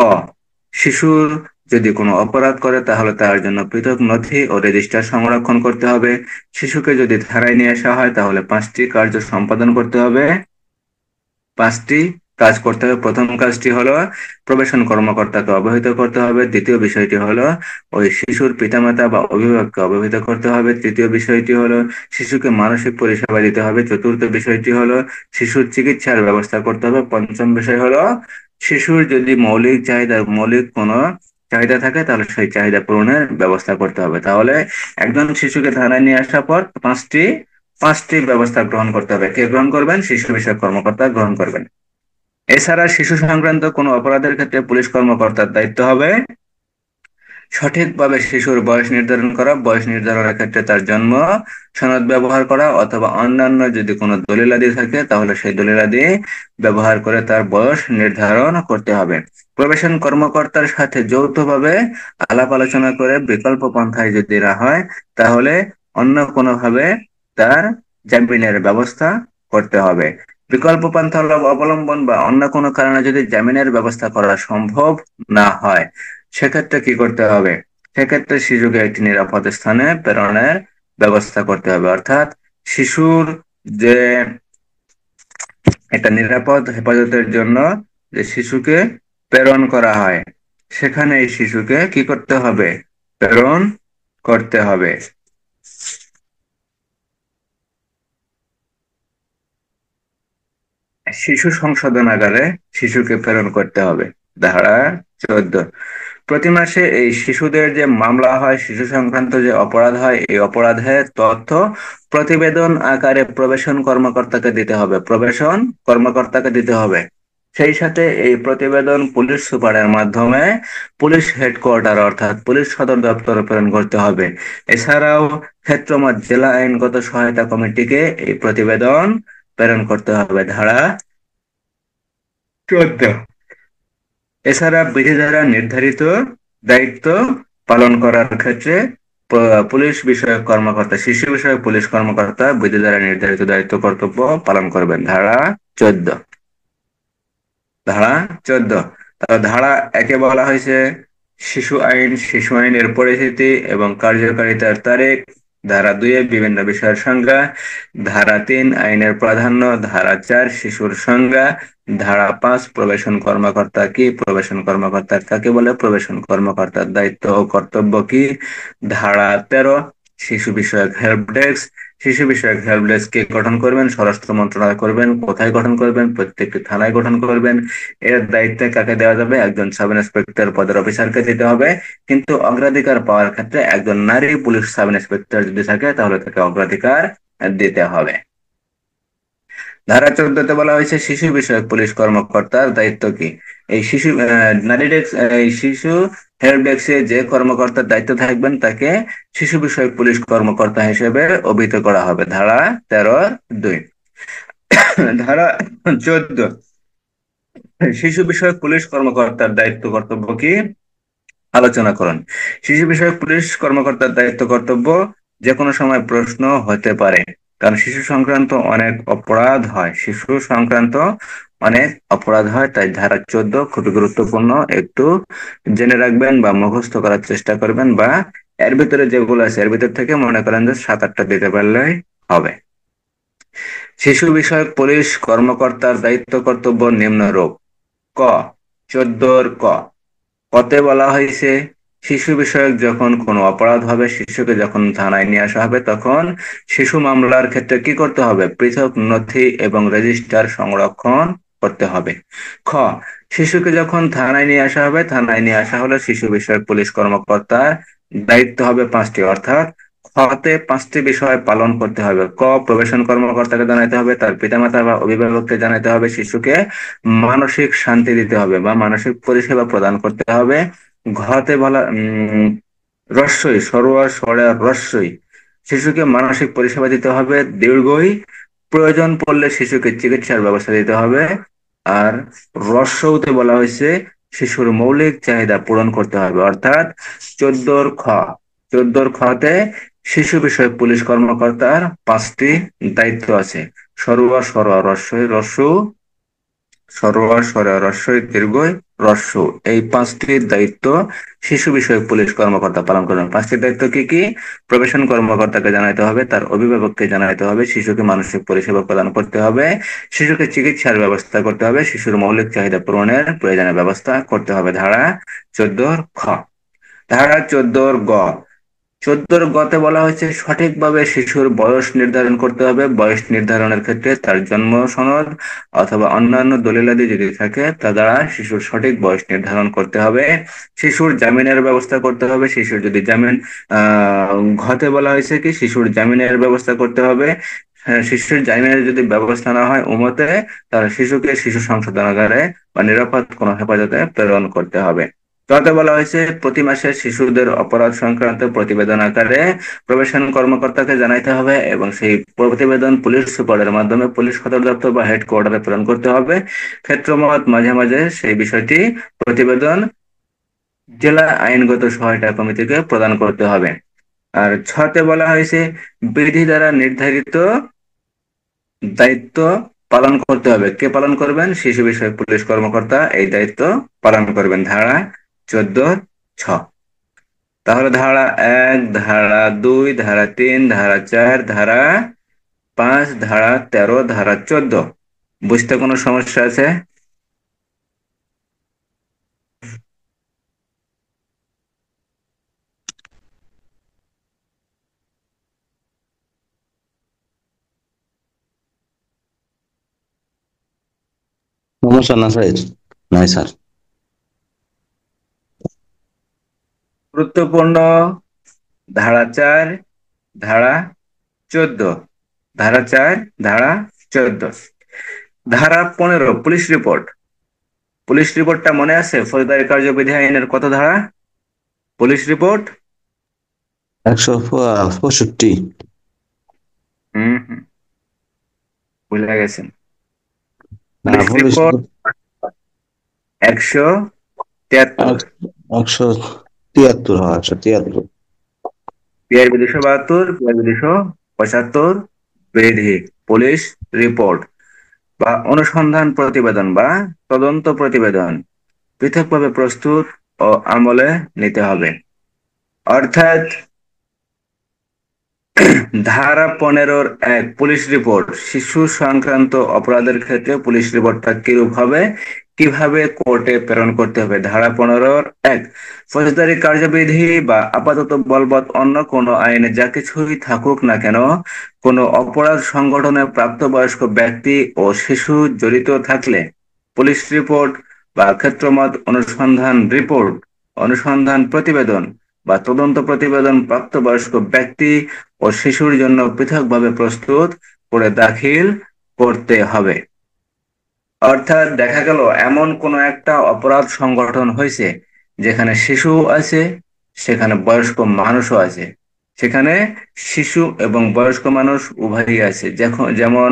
শিশুর যদি কোনো অপরাধ করে তাহলে তার জন্য পৃথক নথি ও রেজিস্টার সংরক্ষণ করতে হবে। শিশুকে যদি থানায় নিয়ে আসা হয় তাহলে 5টি কার্য সম্পাদন করতে হবে। 5টি কাজ করতে হবে। প্রথম কাজটি হলো প্রবেশন কর্মকর্তাকে অবহিত করতে হবে। দ্বিতীয় বিষয়টি হলো ওই শিশুর পিতামাতা বা অভিভাবককে অবহিত করতে হবে। তৃতীয় বিষয়টি হলো শিশুকে মানসিক পরিষেবা দিতে হবে। চতুর্থ বিষয়টি হলো শিশুর চিকিৎসার ব্যবস্থা করতে হবে। পঞ্চম বিষয় হলো শিশুর যদি মৌলিক কোনো চাহিদা থাকে তাহলে সেই চাহিদা পূরণের ব্যবস্থা করতে হবে। তাহলে একজন শিশুকে থানায় নিয়ে আসার পর পাঁচটি পাঁচটি ব্যবস্থা গ্রহণ করতে হবে। কে গ্রহণ করবেন? শিশু বিষয়ক কর্মকর্তা গ্রহণ করবেন। এছাড়া শিশু সংক্রান্ত কোনো অপরাধের ক্ষেত্রে পুলিশ কর্মকর্তার দায়িত্ব হবে সঠিকভাবে শিশুর বয়স নির্ধারণ করা, বয়স নির্ধারণের ক্ষেত্রে তার জন্ম সনদ ব্যবহার করা, অথবা অন্যান্য যদি কোনো দলিলাদি থাকে তাহলে সেই দলিলাদি ব্যবহার করে তার বয়স নির্ধারণ করতে হবে। প্রবেশন কর্মকর্তার সাথে যৌথভাবে আলাপ আলোচনা করে বিকল্প পন্থায় যদি না হয় তাহলে অন্য কোনোভাবে তার জামিনের ব্যবস্থা করতে হবে। বিকল্প পন্থা অবলম্বন বা অন্য কোনো কারণে যদি জামিনের ব্যবস্থা করা সম্ভব না হয় সেক্ষেত্রে কি করতে হবে? সেক্ষেত্রে শিশুকে একটি নিরাপদ স্থানে প্রেরণের ব্যবস্থা করতে হবে। অর্থাৎ শিশুর যে একটা নিরাপদ হেফাজতের জন্য যে শিশুকে প্রেরণ করা হয় সেখানে এই শিশুকে কি করতে হবে? প্রেরণ করতে হবে। শিশু সংশোধনাগারে শিশুকে প্রেরণ করতে হবে। ধারা 14, প্রতি মাসে এই শিশুদের যে মামলা হয়, শিশু সংক্রান্ত যে অপরাধ হয়, এই অপরাধের তথ্য প্রতিবেদন আকারে প্রবেশন কর্মকর্তাকে দিতে হবে। প্রবেশন কর্মকর্তাকে দিতে হবে। সেই সাথে এই প্রতিবেদন পুলিশ সুপারের মাধ্যমে পুলিশ হেডকোয়ার্টার অর্থাৎ পুলিশ সদর দপ্তরে প্রেরণ করতে হবে। এছাড়াও ক্ষেত্রমত জেলা আইনগত সহায়তা কমিটিকে এই প্রতিবেদন প্রেরণ করতে হবে। ধারা 14, এছাড়া বিধি দ্বারা নির্ধারিত দায়িত্ব পালন করার ক্ষেত্রে পুলিশ বিষয়ক কর্মকর্তা, শিশু বিষয়ক পুলিশ কর্মকর্তা বিধি দ্বারা নির্ধারিত দায়িত্ব কর্তব্য পালন করবেন। ধারা 14। ধারা 14, তাহলে ধারা 1-এ বলা হয়েছে শিশু আইন, শিশু আইনের পরিস্থিতি এবং কার্যকারিতার তারিখ। ধারা 2-এ বিভিন্ন বিষয়ের সংজ্ঞা। ধারা 3 আইনের প্রাধান্য। ধারা 4 শিশুর সংজ্ঞা। ধারা 5 প্রবেশন কর্মকর্তা কি, প্রবেশন কর্মকর্তা কাকে বলে, প্রবেশন কর্মকর্তার দায়িত্ব ও কর্তব্য কি। ধারা 13 শিশু বিষয়ক হেল্প ডেস্ক। শিশু বিষয়ক হেল্প ডেস্ক কে গঠন করবেন? স্বরাষ্ট্র মন্ত্রণালয় করবেন। কোথায় গঠন করবেন? প্রত্যেকটি থানায় গঠন করবেন। এর দায়িত্ব কাকে দেওয়া যাবে? একজন সাব ইন্সপেক্টর পদের অফিসারকে দিতে হবে। কিন্তু অগ্রাধিকার পাওয়ার ক্ষেত্রে একজন নারী পুলিশ সাব ইন্সপেক্টর যদি থাকে তাহলে তাকে অগ্রাধিকার দিতে হবে। ধারা 14-তে বলা হয়েছে শিশু বিষয়ক পুলিশ কর্মকর্তার দায়িত্ব কি। এই শিশু নারী ডেস্ক, এই শিশু হেল্প ডেস্কে যে কর্মকর্তার দায়িত্ব থাকবেন তাকে শিশু বিষয়ক পুলিশ কর্মকর্তা হিসেবে অভিহিত করা হবে। ধারা 13-2। ধারা 14, শিশু বিষয়ক পুলিশ কর্মকর্তার দায়িত্ব কর্তব্য কি আলোচনা করুন। শিশু বিষয়ক পুলিশ কর্মকর্তার দায়িত্ব কর্তব্য যে কোনো সময় প্রশ্ন হতে পারে, কারণ শিশু সংক্রান্ত অনেক অপরাধ হয়। শিশু সংক্রান্ত অনেক অপরাধ হয়, তাই ধারা 14 খুবই গুরুত্বপূর্ণ। একটু জেনে রাখবেন বা মুখস্থ করার চেষ্টা করবেন, বা এর ভিতরে যেগুলো আছে এর ভিতর থেকে মনে করেন যে 7-8টা দিতে পারলেই হবে। শিশু বিষয়ক পুলিশ কর্মকর্তার দায়িত্ব কর্তব্য নিম্নরূপ। ক 14-র ক, কতে বলা হয়েছে শিশু বিষয়ক যখন কোনো অপরাধ হবে, শিশুকে যখন থানায় নিয়ে আসা হবে তখন শিশু মামলার ক্ষেত্রে কি করতে হবে? পৃথক নথি এবং রেজিস্টার সংরক্ষণ করতে হবে। খ, শিশুকে যখন থানায় নিয়ে আসা হবে, থানায় নিয়ে আসা হলে শিশু বিষয়ক পুলিশ কর্মকর্তার দায়িত্ব হবে 5টি, অর্থাৎ খতে 5টি বিষয় পালন করতে হবে। ক, প্রবেশন কর্মকর্তাকে জানাতে হবে, তার পিতামাতা বা অভিভাবককে জানাতে হবে, শিশুকে মানসিক শান্তি দিতে হবে বা মানসিক পরিষেবা প্রদান করতে হবে। ঘতে বলা রস্যই সরোয়ার সরে রস্যই শিশুকে মানসিক পরিষেবা দিতে হবে। দীর্ঘই প্রয়োজন পড়লে শিশুকে চিকিৎসার ব্যবস্থা দিতে হবে। আর রস্যউতে বলা হয়েছে শিশুর মৌলিক চাহিদা পূরণ করতে হবে। অর্থাৎ 14-র খ, 14-র খতে শিশু বিষয়ক পুলিশ কর্মকর্তার 5টি দায়িত্ব আছে। সরোয়া সরোয়া রস্যই রস্যু, সরোয়া সরোয়া রস্যই দীর্ঘই রস্যু, এই 5টি দায়িত্ব শিশু বিষয়ক পুলিশ কর্মকর্তা পালন করবেন। 5টি দায়িত্ব কি কি? প্রবেশন কর্মকর্তাকে জানাতে হবে, তার অভিভাবককে জানাতে হবে, শিশুকে মানসিক পরিষেবা প্রদান করতে হবে, শিশুকে চিকিৎসার ব্যবস্থা করতে হবে, শিশুর মৌলিক চাহিদা পূরণের প্রয়োজনীয় ব্যবস্থা করতে হবে। ধারা 14-র খ। ধারা 14-র গ, 14 গতে বলা হয়েছে সঠিকভাবে শিশুর বয়স নির্ধারণ করতে হবে। বয়স নির্ধারণের ক্ষেত্রে তার জন্ম সনদ অথবা অন্যান্য দলিলাদি যদি থাকে তা দ্বারা শিশুর সঠিক বয়স নির্ধারণ করতে হবে। শিশুর জামিনের ব্যবস্থা করতে হবে। শিশুর যদি জামিন আহ ঘতে বলা হয়েছে কি শিশুর জামিনের ব্যবস্থা করতে হবে। হ্যাঁ, শিশুর জামিনের যদি ব্যবস্থা না হয় উমতে, তাহলে শিশুকে শিশু সংশোধনাগারে বা নিরাপদ কোনো হেফাজতে প্রেরণ করতে হবে। তাতে বলা হয়েছে প্রতি মাসে শিশুদের অপরাধ সংক্রান্ত প্রতিবেদন আকারে প্রবেশন কর্মকর্তাকে জানাইতে হবে এবং সেই প্রতিবেদন পুলিশ সুপারের মাধ্যমে পুলিশ সদর দপ্তর বা হেডকোয়ার্টারে প্রেরণ করতে হবে। ক্ষেত্রমত মাঝে মাঝে সেই বিষয়টি প্রতিবেদন জেলা আইনগত সহায়তা কমিটিকে প্রদান করতে হবে। আর ছতে বলা হয়েছে বিধি দ্বারা নির্ধারিত দায়িত্ব পালন করতে হবে। কে পালন করবেন? শিশু বিষয়ক পুলিশ কর্মকর্তা এই দায়িত্ব পালন করবেন, ধারা 14(ছ)। তাহলে ধারা 1, ধারা 2, ধারা 3, ধারা 4, ধারা 5, ধারা 13, ধারা 14। বুঝতে কোনো সমস্যা আছে? সমস্যা না স্যার, নাই স্যার। গুরুত্বপূর্ণ ধারা 4, ধারা 14। ধারা 4, ধারা 14। ধারা 15 পুলিশ রিপোর্ট। পুলিশ রিপোর্টটা মনে আছে? ফৌজদারি কার্যবিধি আইনের কত ধারা? Police report. 165। হুম হুম, ভুলে গেছেন। না, পুলিশ পুলিশ রিপোর্ট 173। 173, হ্যাঁ 173। পিআরবি 272, পিআরবি 275 বিধি পুলিশ রিপোর্ট বা অনুসন্ধান প্রতিবেদন বা তদন্ত প্রতিবেদন পৃথকভাবে প্রস্তুত ও আমলে নিতে হবে। অর্থাৎ ধারা 15-1 পুলিশ রিপোর্ট শিশু সংক্রান্ত অপরাধের ক্ষেত্রে পুলিশ রিপোর্টটা কিরূপ হবে, কিভাবে কোর্টে প্রেরণ করতে হবে। ধারা 15-1 ফৌজদারি কার্যবিধি বা আপাতত বলবৎ অন্য কোনো আইনে যা কিছুই থাকুক না কেন, কোনো অপরাধ সংগঠনে প্রাপ্তবয়স্ক ব্যক্তি ও শিশু জড়িত থাকলে পুলিশ রিপোর্ট বা ক্ষেত্রমত অনুসন্ধান রিপোর্ট, অনুসন্ধান প্রতিবেদন বা তদন্ত প্রতিবেদন প্রাপ্তবয়স্ক ব্যক্তি ও শিশুর জন্য পৃথকভাবে প্রস্তুত করে দাখিল করতে হবে। অর্থাৎ দেখা গেল এমন কোনো একটা অপরাধ সংগঠন হয়েছে যেখানে শিশু আছে, সেখানে বয়স্ক মানুষও আছে, সেখানে শিশু এবং বয়স্ক মানুষ উভয়ই আছে। যেমন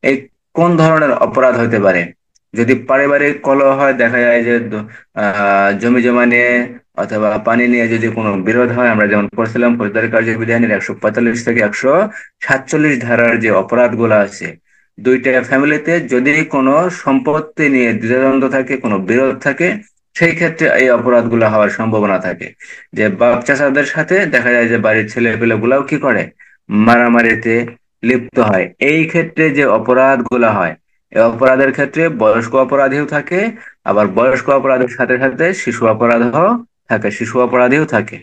এই কোন ধরনের অপরাধ হতে পারে? যদি পারিবারিক কলহ হয়, দেখা যায় যে জমি জমা নিয়ে অথবা পানি নিয়ে যদি কোনো বিরোধ হয়, আমরা যেমন পড়ছিলাম ফৌজদারি কার্যবিধানের 145 থেকে 147 ধারার যে অপরাধগুলো আছে, দুইটা ফ্যামিলিতে যদি কোনো সম্পত্তি নিয়ে দ্বিধাদ্বন্দ্ব থাকে, কোনো বিরোধ থাকে, সেই ক্ষেত্রে এই অপরাধগুলো হওয়ার সম্ভাবনা থাকে। যে বাপ চাচাদের সাথে দেখা যায় যে বাড়ির ছেলে পেলে গুলাও কি করে, মারামারিতে লিপ্ত হয়। এই ক্ষেত্রে যে অপরাধগুলো হয়, এই অপরাধের ক্ষেত্রে বয়স্ক অপরাধীও থাকে, আবার বয়স্ক অপরাধের সাথে সাথে শিশু অপরাধও থাকে, শিশু অপরাধীও থাকে।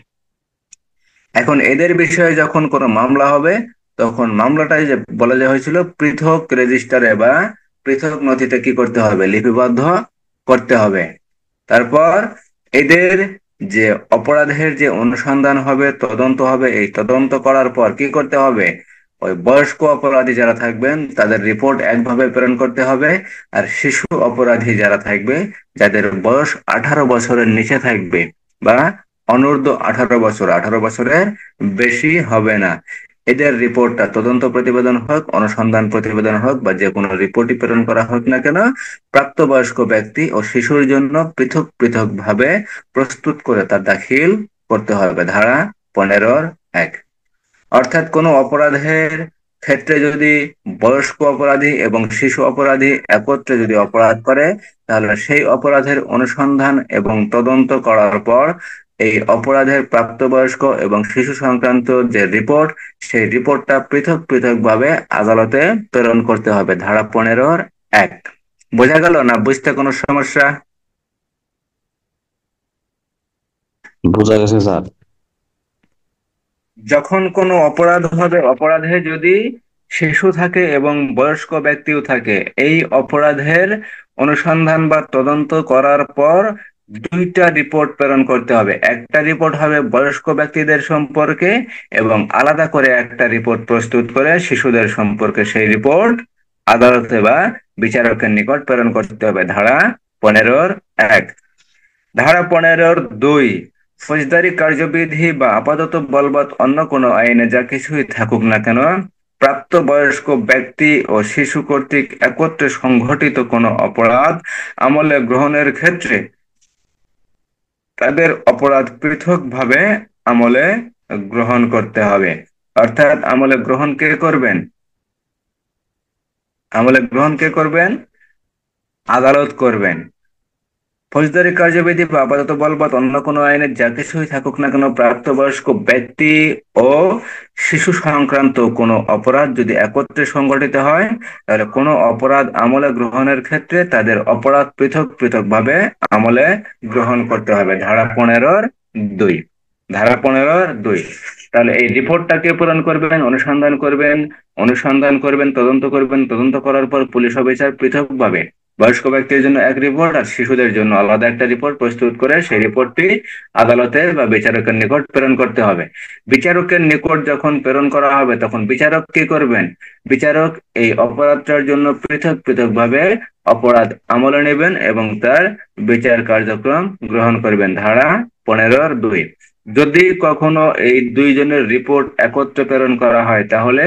এখন এদের বিষয়ে যখন কোনো মামলা হবে, তখন মামলাটাই যে বলা যে হয়েছিল পৃথক রেজিস্টারে বা পৃথক নথিতে কি করতে হবে, লিপিবদ্ধ করতে হবে। তারপর এদের যে অপরাধের যে অনুসন্ধান হবে, তদন্ত হবে, এই তদন্ত করার পর কি করতে হবে, ওই বয়স্ক অপরাধী যারা থাকবেন তাদের রিপোর্ট একভাবে প্রেরণ করতে হবে। আর শিশু অপরাধী যারা থাকবে, যাদের বয়স 18 বছরের নিচে থাকবে বা অনূর্ধ্ব 18 বছর, 18 বছরের বেশি হবে না, এদের রিপোর্টটা তদন্ত প্রতিবেদন হোক, অনুসন্ধান প্রতিবেদন হোক বা যে কোনো রিপোর্টই প্রেরণ করা হোক না কেন, প্রাপ্তবয়স্ক ব্যক্তি ও শিশুর জন্য পৃথক পৃথক ভাবে প্রস্তুত করে তা দাখিল করতে হবে। ধারা 15-1। অর্থাৎ কোনো অপরাধের ক্ষেত্রে যদি বয়স্ক অপরাধী এবং শিশু অপরাধী একত্রে যদি অপরাধ করে, তাহলে সেই অপরাধের অনুসন্ধান এবং তদন্ত করার পর এই অপরাধের প্রাপ্তবয়স্ক এবং শিশু সংক্রান্ত যে রিপোর্ট, সেই রিপোর্টটা পৃথক পৃথক ভাবে আদালতে প্রেরণ করতে হবে। ধারা 15-1। বোঝা গেল না? বুঝতে কোনো সমস্যা? বোঝা গেছে স্যার। যখন কোনো অপরাধ হবে, অপরাধে যদি শিশু থাকে এবং বয়স্ক ব্যক্তিও থাকে, এই অপরাধের অনুসন্ধান বা তদন্ত করার পর দুইটা রিপোর্ট প্রেরণ করতে হবে। একটা রিপোর্ট হবে বয়স্ক ব্যক্তিদের সম্পর্কে এবং আলাদা করে একটা রিপোর্ট প্রস্তুত করে শিশুদের সম্পর্কে। সেই রিপোর্ট আদালতে বা বিচারকের নিকট প্রেরণ করতে হবে। ধারা 15-1। ধারা 15-2, ফৌজদারি কার্যবিধি বা আপাতত বলবৎ অন্য কোনো আইনে যা কিছুই থাকুক না কেন, প্রাপ্তবয়স্ক ব্যক্তি ও শিশু কর্তৃক একত্রে সংঘটিত কোনো অপরাধ আমলে গ্রহণের ক্ষেত্রে তাদের অপরাধ পৃথকভাবে আমলে গ্রহণ করতে হবে। অর্থাৎ আমলে গ্রহণ কে করবেন? আমলে গ্রহণ কে করবেন? আদালত করবেন। ফৌজদারি কার্যবিধি বা আপাতত বলবৎ অন্য কোনো আইনের যা কিছুই থাকুক না কেন, প্রাপ্তবয়স্ক ব্যক্তি ও শিশু সংক্রান্ত কোনো অপরাধ যদি একত্রে সংঘটিত হয়, তাহলে কোনো অপরাধ আমলে গ্রহণের ক্ষেত্রে তাদের অপরাধ পৃথক পৃথকভাবে আমলে গ্রহণ করতে হবে। ধারা 15-2। ধারা 15-2। তাহলে এই রিপোর্টটাকে পূরণ করবেন, অনুসন্ধান করবেন, তদন্ত করবেন, তদন্ত করার পর পুলিশ অফিসার পৃথকভাবে বয়স্ক ব্যক্তির জন্য এক রিপোর্ট আর শিশুদের জন্য আলাদা একটা রিপোর্ট প্রস্তুত করে সেই রিপোর্টটি আদালতে বা বিচারকের নিকট প্রেরণ করতে হবে। বিচারকের নিকট যখন প্রেরণ করা হবে, তখন বিচারক কি করবেন? বিচারক এই অপরাধটার জন্য পৃথক পৃথকভাবে অপরাধ আমলে নেবেন এবং তার বিচার কার্যক্রম গ্রহণ করবেন। ধারা 15-2। যদি কখনো এই দুইজনের রিপোর্ট একত্রে প্রেরণ করা হয়, তাহলে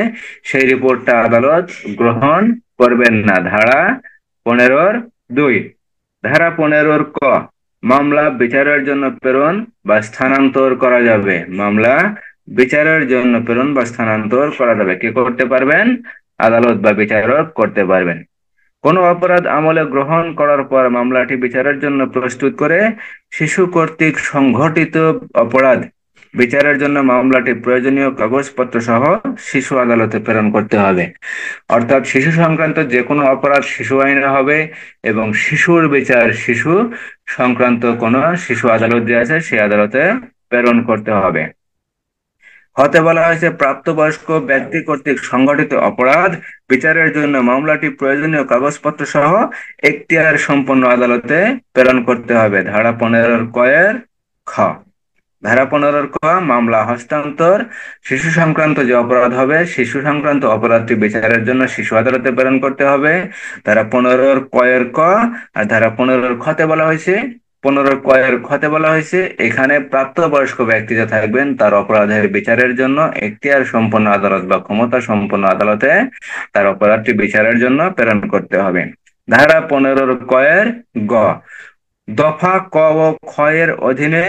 সেই রিপোর্টটা আদালত গ্রহণ করবেন না। ধারা 15-2। ধারা 15-ক, মামলা বিচারের জন্য প্রেরণ বা স্থানান্তর করা যাবে। মামলা বিচারের জন্য প্রেরণ বা স্থানান্তর করা যাবে। কে করতে পারবেন? আদালত বা বিচারক করতে পারবেন। কোনো অপরাধ আমলে গ্রহণ করার পর মামলাটি বিচারের জন্য প্রস্তুত করে শিশু কর্তৃক সংঘটিত অপরাধ বিচারের জন্য মামলাটি প্রয়োজনীয় কাগজপত্র সহ শিশু আদালতে প্রেরণ করতে হবে। অর্থাৎ শিশু সংক্রান্ত যে কোনো অপরাধ শিশু আইনে হবে এবং শিশুর বিচার শিশু সংক্রান্ত কোনো শিশু আদালত যে আছে সেই আদালতে প্রেরণ করতে হবে। হতে বলা হয়েছে প্রাপ্তবয়স্ক ব্যক্তি কর্তৃক সংঘটিত অপরাধ বিচারের জন্য মামলাটি প্রয়োজনীয় কাগজপত্র সহ এখতিয়ার সম্পন্ন আদালতে প্রেরণ করতে হবে। ধারা 15-ক। ধারা 15-ক, মামলা হস্তান্তর। শিশু সংক্রান্ত যে অপরাধ হবে, শিশু সংক্রান্ত অপরাধটি বিচারের জন্য শিশু আদালতে প্রেরণ করতে হবে। ধারা 15-ক। আর ধারা 15-খতে বলা হয়েছে 15-খতে বলা হয়েছে এখানে প্রাপ্তবয়স্ক ব্যক্তি যে থাকবেন তার অপরাধের বিচারের জন্য এখতিয়ার সম্পন্ন আদালত বা ক্ষমতা সম্পন্ন আদালতে তার অপরাধটি বিচারের জন্য প্রেরণ করতে হবে। ধারা 15-ক। দফা ক ও খ এর অধীনে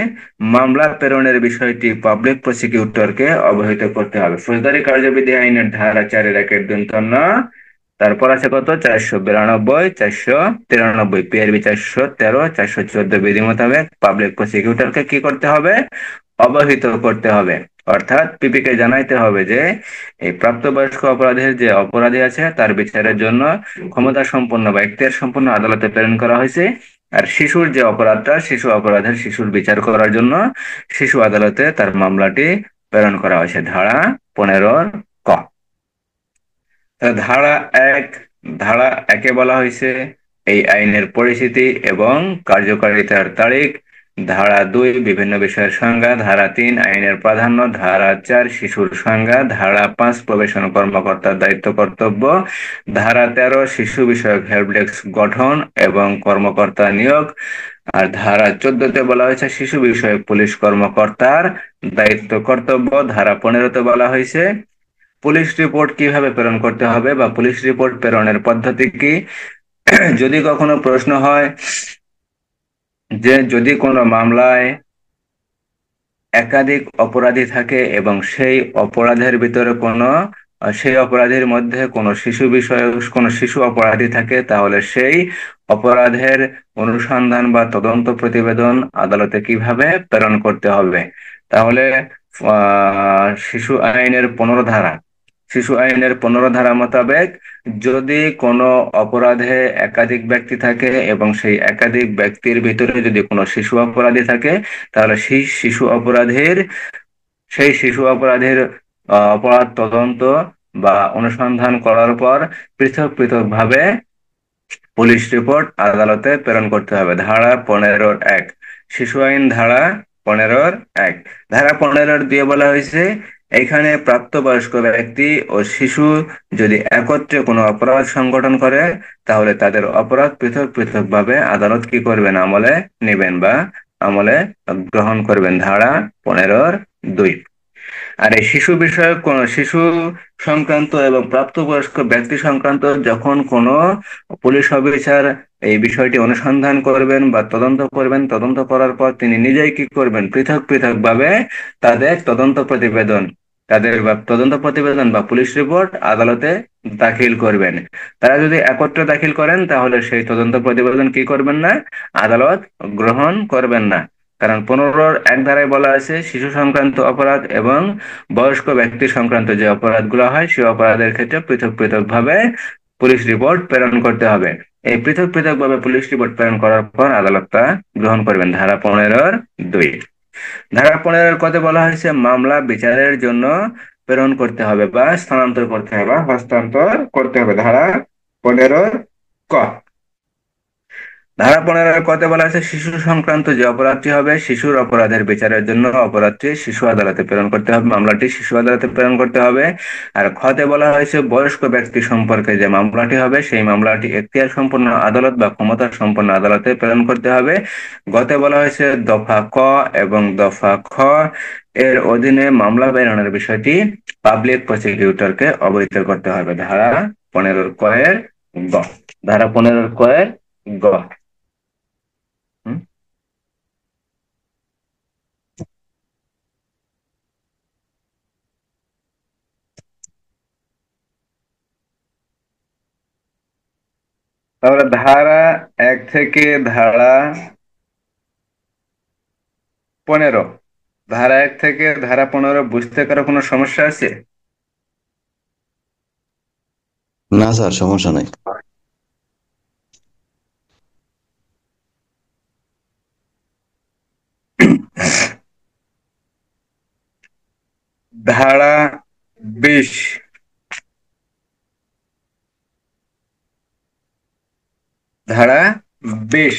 মামলা প্রেরণের বিষয়টি পাবলিক প্রসিকিউটরকে অবহিত করতে হবে। ফৌজদারি কার্যবিধি আইনের ধারা 4-1 তারপর আছে কত? 492, 493, পিআরবি 413, 414 বিধি মোতাবেক পাবলিক প্রসিকিউটরকে কি করতে হবে? অবহিত করতে হবে। অর্থাৎ পিপিকে জানাইতে হবে যে এই প্রাপ্তবয়স্ক অপরাধের যে অপরাধী আছে তার বিচারের জন্য ক্ষমতা সম্পন্ন বা এখতিয়ার সম্পন্ন আদালতে প্রেরণ করা হয়েছে। আর শিশুর যে অপরাধটা, শিশু অপরাধের শিশুর বিচার করার জন্য শিশু আদালতে তার মামলাটি প্রেরণ করা হয়েছে। ধারা 15-ক। ধারা 1। ধারা 1-এ বলা হয়েছে এই আইনের পরিচিতি এবং কার্যকারিতার তারিখ। ধারা 2, বিভিন্ন বিষয়ের সংজ্ঞা। ধারা 3, আইনের প্রাধান্য। ধারা 4, শিশুর সংজ্ঞা। ধারা 5, প্রবেশন কর্মকর্তার দায়িত্ব কর্তব্য। ধারা 13, শিশু বিষয়ক হেল্প ডেস্ক গঠন এবং কর্মকর্তা নিয়োগ। আর ধারা 14-তে বলা হয়েছে শিশু বিষয়ক পুলিশ কর্মকর্তার দায়িত্ব কর্তব্য। ধারা 15-তে বলা হয়েছে পুলিশ রিপোর্ট কিভাবে প্রেরণ করতে হবে বা পুলিশ রিপোর্ট প্রেরণের পদ্ধতি কি। যদি কখনো প্রশ্ন হয় যে যদি কোনো মামলায় একাধিক অপরাধী থাকে এবং সেই অপরাধীর মধ্যে কোনো শিশু বিষয়ক কোনো শিশু অপরাধী থাকে, তাহলে সেই অপরাধের অনুসন্ধান বা তদন্ত প্রতিবেদন আদালতে কিভাবে প্রেরণ করতে হবে। তাহলে শিশু আইনের 15 ধারা মোতাবেক যদি কোনো অপরাধে একাধিক ব্যক্তি থাকে এবং সেই একাধিক ব্যক্তির ভিতরে যদি কোনো শিশু অপরাধী থাকে, তাহলে সেই শিশু অপরাধীর সেই শিশু অপরাধীর অপরাধ তদন্ত বা অনুসন্ধান করার পর পৃথক পৃথক ভাবে পুলিশ রিপোর্ট আদালতে প্রেরণ করতে হবে। ধারা 15-1, শিশু আইন ধারা 15-1। ধারা 15-2 বলা হয়েছে, এখানে প্রাপ্তবয়স্ক ব্যক্তি ও শিশু যদি একত্রে কোনো অপরাধ সংগঠন করে, তাহলে তাদের অপরাধ পৃথক পৃথক ভাবে আদালত কি করবেন, আমলে নেবেন বা আমলে গ্রহণ করবেন। ধারা 15-2। আর এই শিশু বিষয়ক শিশু সংক্রান্ত এবং প্রাপ্তবয়স্ক ব্যক্তি সংক্রান্ত যখন কোনো পুলিশ অফিসার এই বিষয়টি অনুসন্ধান করবেন বা তদন্ত করবেন, তদন্ত করার পর তিনি নিজেই কি করবেন, পৃথক পৃথক ভাবে তাদের তদন্ত প্রতিবেদন বা পুলিশ রিপোর্ট আদালতে দাখিল করবেন। তারা যদি একত্রে দাখিল করেন, তাহলে সেই তদন্ত প্রতিবেদন কি করবেন না, আদালত গ্রহণ করবেন না। কারণ 15-1 ধারায় বলা আছে, শিশু সংক্রান্ত অপরাধ এবং বয়স্ক ব্যক্তি সংক্রান্ত যে অপরাধগুলো হয়, সেই অপরাধের ক্ষেত্রে পৃথক পৃথক ভাবে পুলিশ রিপোর্ট প্রেরণ করতে হবে। এই পৃথক পৃথক ভাবে পুলিশ রিপোর্ট প্রেরণ করার পর আদালত তা গ্রহণ করবেন। ধারা 15-2। ধারা 15 কথা বলা হয়েছে, মামলা বিচারের জন্য প্রেরণ করতে হবে বা স্থানান্তর করতে হবে বা হস্তান্তর করতে হবে। ধারা 15-ক। ধারা 15 কথা বলা আছে, শিশু সংক্রান্ত যে অপরাধটি হবে, শিশুর অপরাধের বিচারের জন্য অপরাধটি শিশু আদালতে প্রেরণ করতে হবে, মামলাটি শিশু আদালতে প্রেরণ করতে হবে। আর খতে বলা হয়েছে, বয়স্ক ব্যক্তি সম্পর্কে যে মামলাটি হবে, সেই মামলাটি এখতিয়ার সম্পন্ন আদালত বা ক্ষমতা সম্পন্ন আদালতে প্রেরণ করতে হবে। গতে বলা হয়েছে, দফা ক এবং দফা খ এর অধীনে মামলা প্রেরণের বিষয়টি পাবলিক প্রসিকিউটরকে অবহিত করতে হবে। ধারা 15-এর গ। ধারা 15-এর গ। হুম? তাহলে ধারা 1 থেকে ধারা 15, ধারা 1 থেকে ধারা 15 বুঝতে কারো কোনো সমস্যা আছে? না স্যার, সমস্যা নাই। ধারা 20, ধারা 20,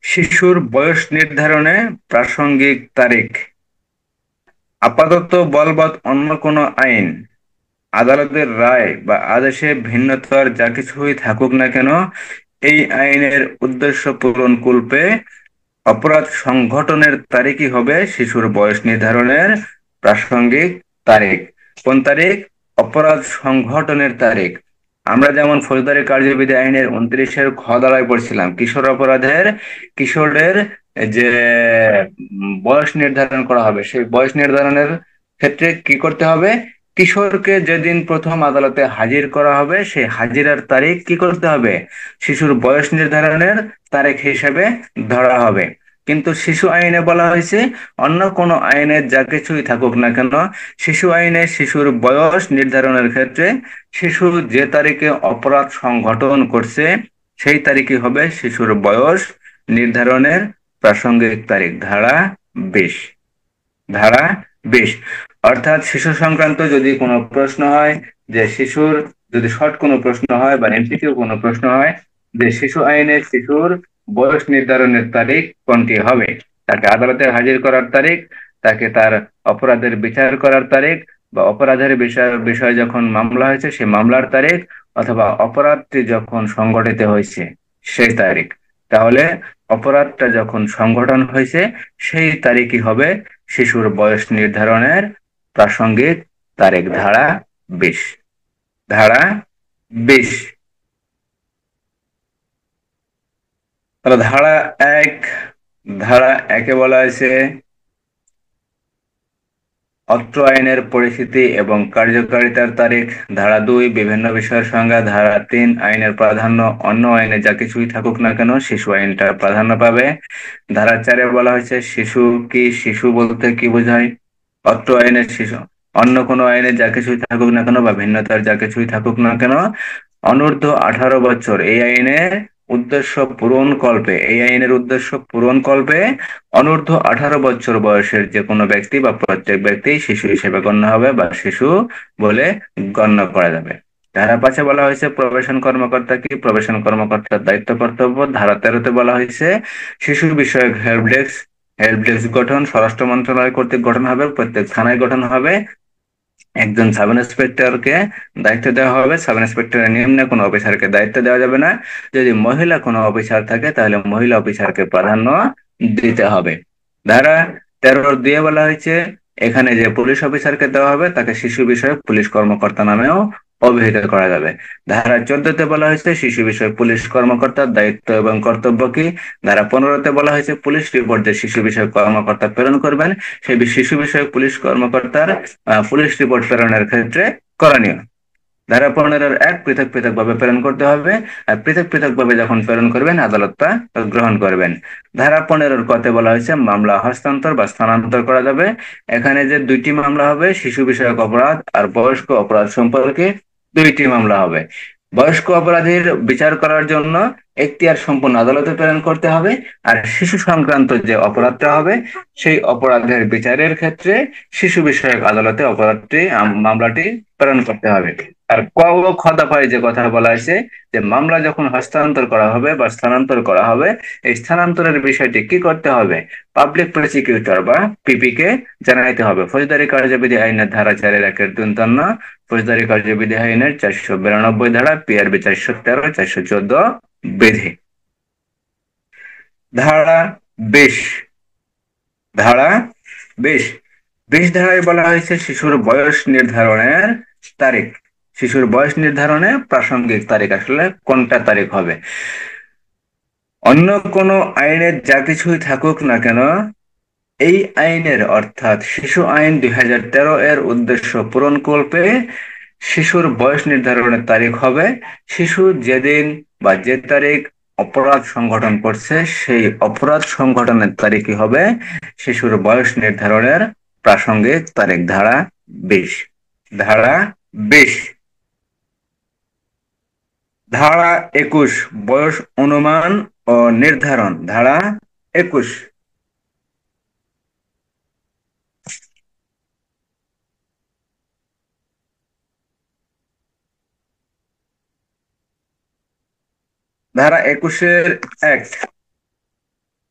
শিশুর বয়স নির্ধারণে প্রাসঙ্গিক তারিখ। আপাতত বলবৎ অন্য কোনো আইন, আদালতের রায় বা আদেশে ভিন্নতর যা কিছুই থাকুক না কেন, এই আইনের উদ্দেশ্য পূরণ কল্পে অপরাধ সংঘটনের তারিখই হবে শিশুর বয়স নির্ধারণের প্রাসঙ্গিক তারিখ। কোন তারিখ? অপরাধ সংঘটনের তারিখ। আমরা যেমন ফৌজদারি কার্যবিধি আইনের 29-এর খ ধারায় পড়ছিলাম, কিশোরের যে বয়স নির্ধারণ করা হবে, সেই বয়স নির্ধারণের ক্ষেত্রে কি করতে হবে, কিশোরকে যেদিন প্রথম আদালতে হাজির করা হবে, সেই হাজিরার তারিখ কি করতে হবে, শিশুর বয়স নির্ধারণের তারিখ হিসেবে ধরা হবে। কিন্তু শিশু আইনে বলা হয়েছে, অন্য কোনো আইনের যা কিছুই থাকুক না কেন, শিশু আইনে শিশুর বয়স নির্ধারণের ক্ষেত্রে শিশু যে তারিখে অপরাধ সংঘটন করছে, সেই তারিখই হবে শিশুর বয়স নির্ধারণের প্রাসঙ্গিক তারিখ। ধারা 20। ধারা 20 অর্থাৎ শিশু সংক্রান্ত যদি কোনো প্রশ্ন হয়, যে শিশুর যদি শর্ট কোনো প্রশ্ন হয় বা এমসিকিউ কোনো প্রশ্ন হয়, যে শিশু আইনে শিশুর বয়স নির্ধারণের তারিখ কোনটি হবে, তাকে আদালতে হাজির করার তারিখ, তাকে তার অপরাধের বিচার করার তারিখ, বা অপরাধের বিষয় যখন মামলা হয়েছে সেই মামলার তারিখ, অথবা অপরাধটি যখন সংঘটিত হয়েছে সেই তারিখ। তাহলে অপরাধটা যখন সংঘটন হয়েছে, সেই তারিখই হবে শিশুর বয়স নির্ধারণের প্রাসঙ্গিক তারিখ। ধারা 20। ধারা 20। তাহলে ধারা 1, ধারা 1-এ বলা হয়েছে, অত্র আইনের পরিস্থিতি এবং কার্যকারিতার তারিখ। ধারা 2, বিভিন্ন বিষয়ের সংজ্ঞা। ধারা 3, আইনের প্রাধান্য, অন্য আইনে যা কিছুই থাকুক না কেন শিশু আইনটা প্রাধান্য পাবে। ধারা 4-এ বলা হয়েছে, শিশু কি, শিশু বলতে কি বোঝায়। অত্র আইনের শিশু, অন্য কোনো আইনে যা কিছুই থাকুক না কেন বা ভিন্নতার যা কিছুই থাকুক না কেন, অনূর্ধ্ব 18 বছর এই আইনে উদ্দেশ্য পূরণ কল্পে, এই আইনের উদ্দেশ্য পূরণ কল্পে অনূর্ধ্ব 18 বছর বয়সের যে কোনো ব্যক্তি বা প্রত্যেক ব্যক্তি শিশু হিসেবে গণ্য হবে বা শিশু বলে গণ্য করা যাবে। ধারা 5-এ বলা হয়েছে প্রবেশন কর্মকর্তা কি, প্রবেশন কর্মকর্তার দায়িত্ব কর্তব্য। ধারা 13-তে বলা হয়েছে শিশু বিষয়ক হেল্প ডেস্ক, হেল্প ডেস্ক গঠন স্বরাষ্ট্র মন্ত্রণালয় কর্তৃক গঠন হবে, প্রত্যেক থানায় গঠন হবে। একজন সাব ইন্সপেক্টরকে দায়িত্ব দেওয়া হবে, সাব ইন্সপেক্টরের নিম্নে কোনো অফিসারকে দায়িত্ব দেওয়া যাবে না। যদি মহিলা কোনো অফিসার থাকে তাহলে মহিলা অফিসারকে প্রাধান্য দিতে হবে। ধারা 13 দিয়ে বলা হয়েছে এখানে যে পুলিশ অফিসারকে দেওয়া হবে তাকে শিশু বিষয়ক পুলিশ কর্মকর্তা নামেও অভিহিত করা যাবে। ধারা 14-তে বলা হয়েছে শিশু বিষয়ক পুলিশ কর্মকর্তার দায়িত্ব এবং কর্তব্য কি। ধারা 15-তে বলা হয়েছে পুলিশ রিপোর্ট যে শিশু বিষয়ক কর্মকর্তা প্রেরণ করবেন সেই শিশু বিষয়ক পুলিশ কর্মকর্তার পুলিশ রিপোর্ট প্রেরণের ক্ষেত্রে করণীয়। ধারা 15-এর 1 পৃথক পৃথক ভাবে প্রেরণ করতে হবে, আর পৃথক পৃথক ভাবে যখন প্রেরণ করবেন আদালত তা গ্রহণ করবেন। ধারা 15-তে বলা হয়েছে মামলা হস্তান্তর বা স্থানান্তর করা যাবে। এখানে যে দুইটি মামলা হবে শিশু বিষয়ক অপরাধ আর বয়স্ক অপরাধ সম্পর্কে দুইটি মামলা হবে। বয়স্ক অপরাধীর বিচার করার জন্য এখতিয়ার সম্পন্ন আদালতে প্রেরণ করতে হবে, আর শিশু সংক্রান্ত যে অপরাধটা হবে সেই অপরাধের বিচারের ক্ষেত্রে শিশু বিষয়ক আদালতে মামলাটি প্রেরণ করতে হবে। আর ক ও খ দফায় যে কথা বলা হয়েছে যে মামলা যখন হস্তান্তর করা হবে বা স্থানান্তর করা হবে, এই স্থানান্তরের বিষয়টি কি করতে হবে, পাবলিক প্রসিকিউটর বা পিপি কে জানাইতে হবে। ফৌজদারি কার্যবিধি আইনের ধারা 4-1 ফৌজদারি কার্যবিধি আইনের 492 ধারা, পিআরবি 413, 414 বিধি। ধারা 20, ধারা 20, 20 ধারায় বলা হয়েছে শিশুর বয়স নির্ধারণের তারিখ। শিশুর বয়স নির্ধারণে প্রাসঙ্গিক তারিখ আসলে কোনটা তারিখ হবে। অন্য কোনো আইনের যা কিছুই থাকুক না কেন, এই আইনের অর্থাৎ শিশু আইন 2013 এর উদ্দেশ্য পূরণকল্পে শিশুর বয়স নির্ধারণের তারিখ হবে শিশু যেদিন বা যে তারিখ অপরাধ সংগঠন করছে সেই অপরাধ সংগঠনের তারিখই হবে শিশুর বয়স নির্ধারণের প্রাসঙ্গিক তারিখ। ধারা 20, ধারা 20। ধারা 21, বয়স অনুমান ও নির্ধারণ। ধারা 21, ধারা 21-1,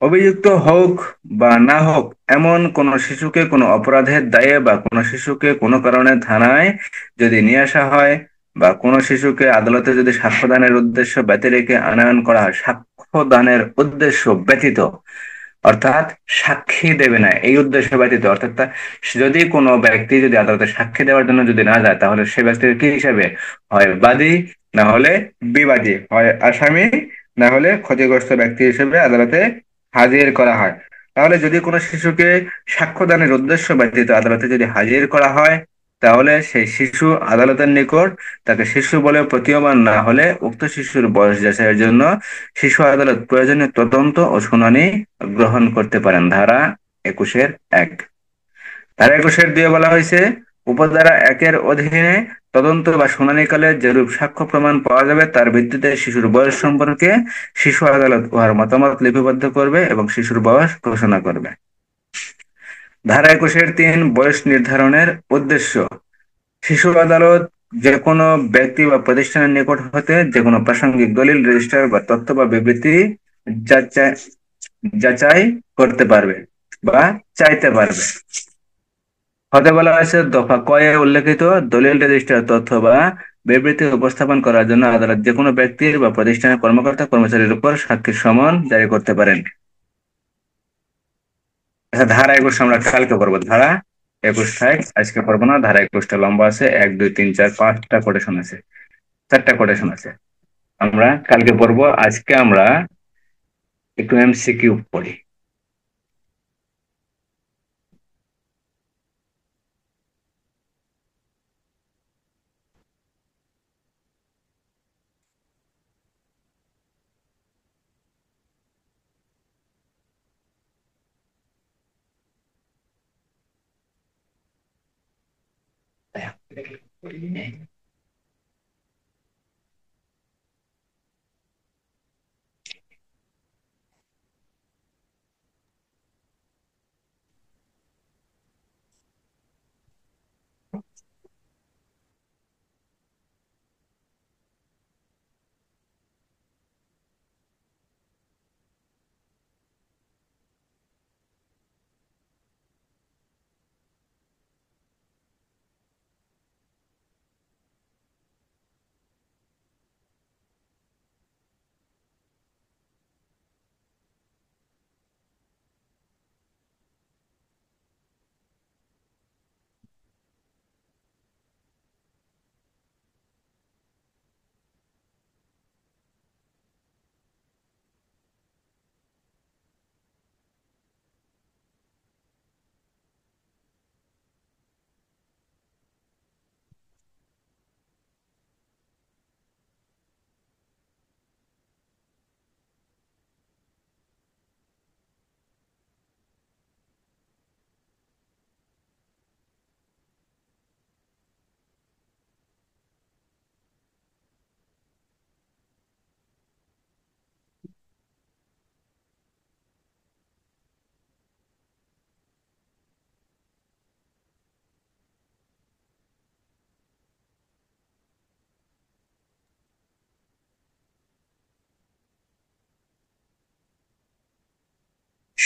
অভিযুক্ত হোক বা না হোক এমন কোন শিশুকে কোনো অপরাধের দায়ে বা কোনো শিশুকে কোনো কারণে থানায় যদি নিয়ে আসা হয় বা কোনো শিশুকে আদালতে যদি সাক্ষ্যদানের উদ্দেশ্য ব্যতি রেখে আনয়ন করা হয়, সাক্ষ্যদানের উদ্দেশ্য ব্যতীত, অর্থাৎ সাক্ষী দেবে না এই উদ্দেশ্য ব্যতীত, অর্থাৎ যদি কোনো ব্যক্তি যদি আদালতে সাক্ষী দেওয়ার জন্য যদি না যায় তাহলে সে ব্যক্তিকে কি হিসাবে, হয় বাদী না হলে বিবাদী, হয় আসামি না হলে ক্ষতিগ্রস্ত ব্যক্তি হিসেবে আদালতে হাজির করা হয়। তাহলে যদি কোনো শিশুকে সাক্ষ্যদানের উদ্দেশ্য ব্যতীত আদালতে যদি হাজির করা হয় তাহলে সেই শিশু আদালতের নিকট তাকে শিশু বলে প্রতীয়মান না হলে উক্ত শিশুর বয়স যাচাইয়ের জন্য শিশু আদালত প্রয়োজনীয় তদন্ত ও শুনানি গ্রহণ করতে পারেন। ধারা 21-1। ধারা 21-2 বলা হয়েছে উপধারা 1-এর অধীনে তদন্ত বা শুনানিকালে যেরূপ সাক্ষ্য প্রমাণ পাওয়া যাবে তার ভিত্তিতে শিশুর বয়স সম্পর্কে শিশু আদালত উহার মতামত লিপিবদ্ধ করবে এবং শিশুর বয়স ঘোষণা করবে। ধারা 21-3, বয়স নির্ধারণের উদ্দেশ্য। শিশু আদালত যে কোনো ব্যক্তি বা প্রতিষ্ঠানের নিকট হতে যে কোনো প্রাসঙ্গিক দলিল, রেজিস্টার বা তথ্য বা বিবৃতি যাচাই যাচাই করতে পারবে বা চাইতে পারবে। হতে বলা হয়েছে দফা কয়ে উল্লেখিত দলিল, রেজিস্টার, তথ্য বা বিবৃতি উপস্থাপন করার জন্য আদালত যে কোনো ব্যক্তির বা প্রতিষ্ঠানের কর্মকর্তা কর্মচারীর উপর সাক্ষীর সমন জারি করতে পারেন। আচ্ছা, ধারা 21 আমরা কালকে পড়বো। ধারা 21 থাক, আজকে পড়বো না। ধারা 21টা লম্বা আছে, 1, 2, 3, 4, 5টা কোটেশন আছে, 4টা কোটেশন আছে, আমরা কালকে পড়বো। আজকে আমরা একটু এমসিকিউ পড়ি।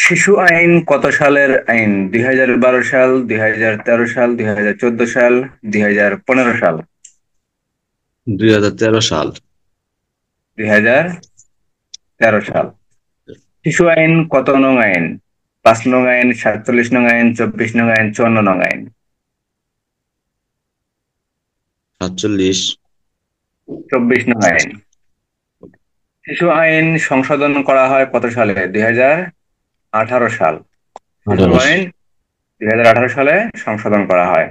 শিশু আইন কত সালের আইন? 2012 সাল, 2013 সাল, 2014 সাল, 2015 সাল? 2013 সাল। 2013 সাল। শিশু আইন কত নং আইন? 5 নং আইন, 47 নং আইন, 24 নং আইন, 54 নং আইন? 47। 24 নং আইন। শিশু আইন সংশোধন করা হয় কত সালে? 2018 সাল। শিশু 18। আইন 2018 সালে সংশোধন করা হয়।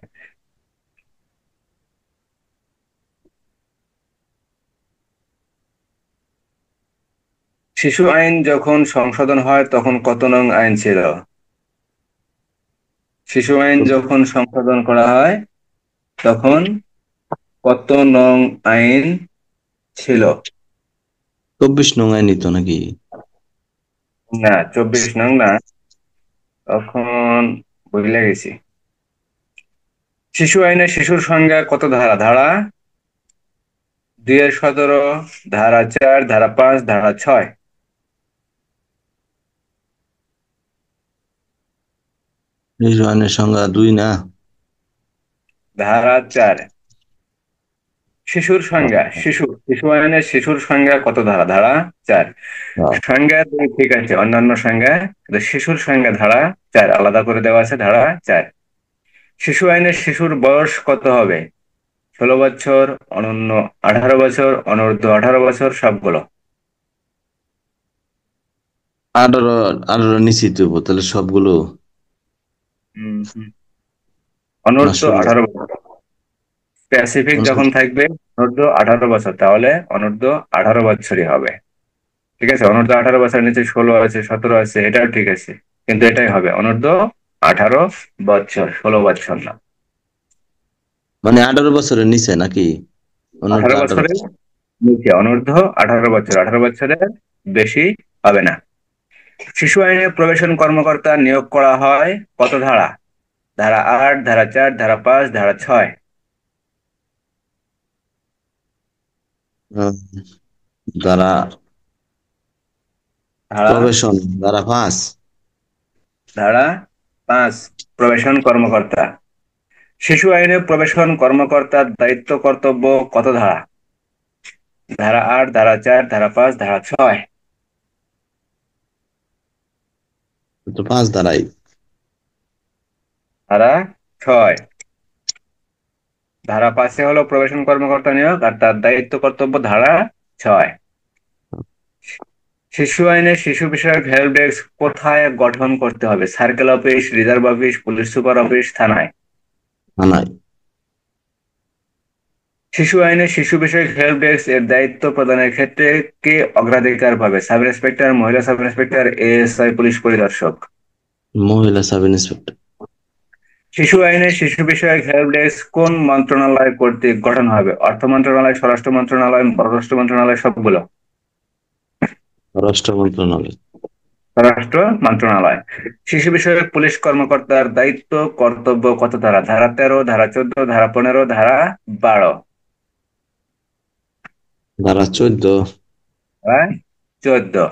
শিশু আইন যখন সংশোধন হয় তখন কত নং আইন ছিল? শিশু আইন যখন সংশোধন করা হয় তখন কত নং আইন ছিল? 24 নং আইন নিত নাকি? না, 24 নং না, তখন ভুলে গেছি। শিশু আইনে শিশুর সংজ্ঞা কত ধারা? ধারা 2-17, ধারা 4, ধারা 5, ধারা 6? শিশু আইনের সংখ্যা 2 না? ধারা 4। শিশুর সংজ্ঞা, শিশু শিশু আইনের শিশুর সংজ্ঞা কত ধারা? ধারা 4। সংজ্ঞা দুই ঠিক আছে, অন্যান্য সংজ্ঞা, কিন্তু শিশুর সংজ্ঞা ধারা 4 আলাদা করে দেওয়া আছে, ধারা 4। শিশু আইনের শিশুর বয়স কত হবে? 16 বছর, অনন্য 18 বছর, অনূর্ধ্ব 18 বছর, সবগুলো? 18। 18 নিশ্চিত হইব তাহলে সবগুলো। হুম হুম। না, অনূর্ধ্ব 16। 18 বছর। স্পেসিফিক যখন থাকবে অনূর্ধ্ব 18 বছর, তাহলে অনূর্ধ্ব 18 বছরই হবে। ঠিক আছে, অনূর্ধ্ব 18 বছর নিচে 16 আছে, 17 আছে, এটাও ঠিক আছে, কিন্তু এটাই হবে অনূর্ধ্ব 18 বছর, 16 বছর না। মানে 18 বছরের নিচে নাকি? অনূর্ধ্ব আঠারো 18। বছরের নিচে, অনূর্ধ্ব 18 বছর, 18 বছরের বেশি হবে না। শিশু আইনে প্রবেশন কর্মকর্তা নিয়োগ করা হয় কত ধারা? ধারা 8, ধারা 4, ধারা 5, ধারা 6? আহ, দ্বারা ধারা প্রবেশন দ্বারা 5। ধারা 5, প্রবেশন কর্মকর্তা। শিশু আইনে প্রবেশন কর্মকর্তার দায়িত্ব কর্তব্য কত ধারা? ধারা 8, ধারা 4, ধারা 5, ধারা 6? তো 5 দ্বারাই। ধারা 6। ধারা 5-এ হলো প্রবেশন কর্মকর্তা নিয়োগ, আর তার দায়িত্ব কর্তব্য ধারা 6। শিশু আইনে শিশু বিষয়ক হেল্প ডেস্ক কোথায় গঠন করতে হবে? Circle office, reserve office, police super office, থানায়? থানায়। শিশু আইনে শিশু বিষয়ক হেল্প ডেস্ক এর দায়িত্ব প্রদানের ক্ষেত্রে কে অগ্রাধিকার পাবে? সাব ইন্সপেক্টর, মহিলা সাব ইন্সপেক্টর, এএসআই, পুলিশ পরিদর্শক? মহিলা সাব ইন্সপেক্টর। শিশু আইনে শিশু বিষয়ক হেল্প ডেস্ক কোন মন্ত্রণালয় কর্তৃক গঠন হবে? অর্থ মন্ত্রণালয়, স্বরাষ্ট্র মন্ত্রণালয়, পররাষ্ট্র মন্ত্রণালয়, সবগুলো? স্বরাষ্ট্র মন্ত্রণালয়। স্বরাষ্ট্র মন্ত্রণালয়। শিশু বিষয়ক পুলিশ কর্মকর্তার দায়িত্ব কর্তব্য কত ধারা? ধারা 13, ধারা 14, ধারা 15, ধারা 12? ধারা 14। হ্যাঁ, 14।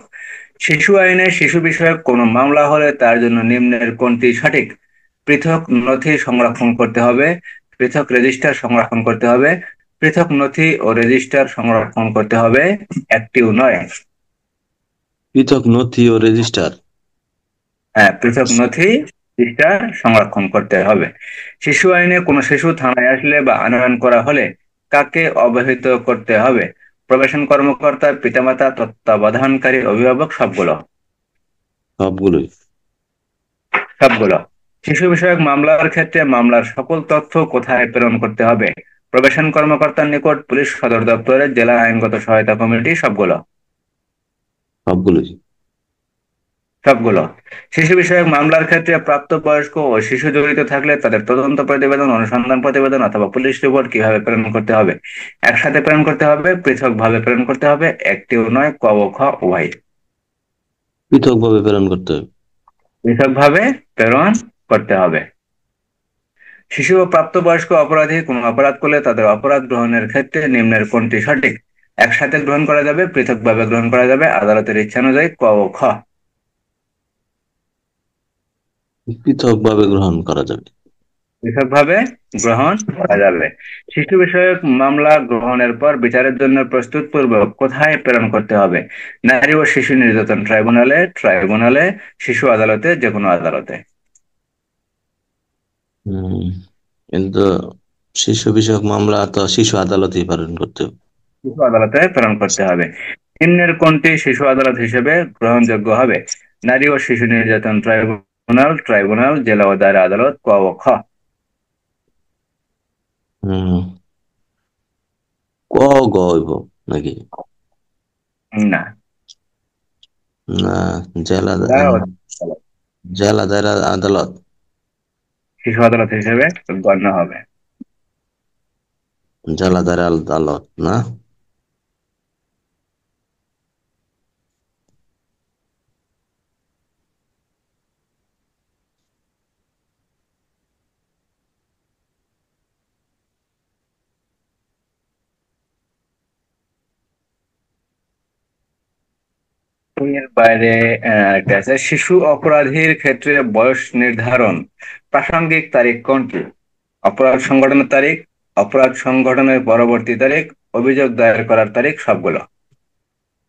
শিশু আইনে শিশু বিষয়ক কোনো মামলা হলে তার জন্য নিম্নের কোনটি সঠিক? পৃথক নথি সংরক্ষণ করতে হবে, পৃথক রেজিস্টার সংরক্ষণ করতে হবে, পৃথক নথি ও রেজিস্টার সংরক্ষণ করতে হবে, একটিও নয়? পৃথক নথি ও রেজিস্টার। হ্যাঁ, পৃথক নথি রেজিস্টার সংরক্ষণ করতে হবে। শিশু আইনে কোনো শিশু থানায় আসলে বা আনয়ন করা হলে কাকে অবহিত করতে হবে? প্রবেশন কর্মকর্তা, পিতামাতা, তত্ত্বাবধানকারী অভিভাবক, সবগুলো? সবগুলোই। সবগুলো। শিশু বিষয়ক মামলার ক্ষেত্রে মামলার সকল তথ্য কোথায় প্রেরণ করতে হবে? প্রবেশন কর্মকর্তার নিকট, পুলিশ সদর দপ্তরে, জেলা আইনগত সহায়তা কমিটি, সবগুলো? সবগুলোই। সবগুলো। শিশু বিষয়ক মামলার ক্ষেত্রে প্রাপ্তবয়স্ক ও শিশু জড়িত থাকলে তাদের তদন্ত প্রতিবেদন, অনুসন্ধান প্রতিবেদন অথবা পুলিশ রিপোর্ট কিভাবে প্রেরণ করতে হবে? একসাথে প্রেরণ করতে হবে, পৃথকভাবে প্রেরণ করতে হবে, একটিও নয়, ক ও খ উভয়? পৃথকভাবে প্রেরণ করতে হবে। পৃথকভাবে প্রেরণ করতে হবে। শিশু ও প্রাপ্তবয়স্ক অপরাধী কোনো অপরাধ করলে তাদের অপরাধ গ্রহণের ক্ষেত্রে নিম্নের কোনটি সঠিক? একসাথে গ্রহণ করা যাবে, পৃথকভাবে গ্রহণ করা যাবে, আদালতের ইচ্ছানুযায়ী, ক ও খ? পৃথকভাবে গ্রহণ করা যাবে। পৃথকভাবে গ্রহণ করা যাবে। শিশু বিষয়ক মামলা গ্রহণের পর বিচারের জন্য প্রস্তুত পূর্বক কোথায় প্রেরণ করতে হবে? নারী ও শিশু নির্যাতন ট্রাইব্যুনালে, শিশু আদালতে, যে কোনো আদালতে। হম কিন্তু শিশু বিষয়ক মামলা তো শিশু আদালতেই পালন করতে হবে। শিশু আদালতে প্রেরণ করতে হবে। নিম্নের কোনটি শিশু আদালত হিসেবে গ্রহণযোগ্য হবে? নারী ও শিশু নির্যাতন ট্রাইব্যুনাল, জেলা ও দায়রা আদালত, ক ও খ। হম ক গ হইব নাকি? না, না, জেলা জেলা ও দায়রা আদালত। জেলা দায়রা আদালত। শিশু আদালত হিসেবে গণ্য হবে। জেলা দায়রা আদালত না? এর বাইরে একটা আছে, শিশু অপরাধীর ক্ষেত্রে বয়স নির্ধারণ প্রাসঙ্গিক তারিখ কোনটি? অপরাধ সংঘটনের তারিখ, অপরাধ সংঘটনের পরবর্তী তারিখ, অভিযোগ দায়ের করার তারিখ, সবগুলো।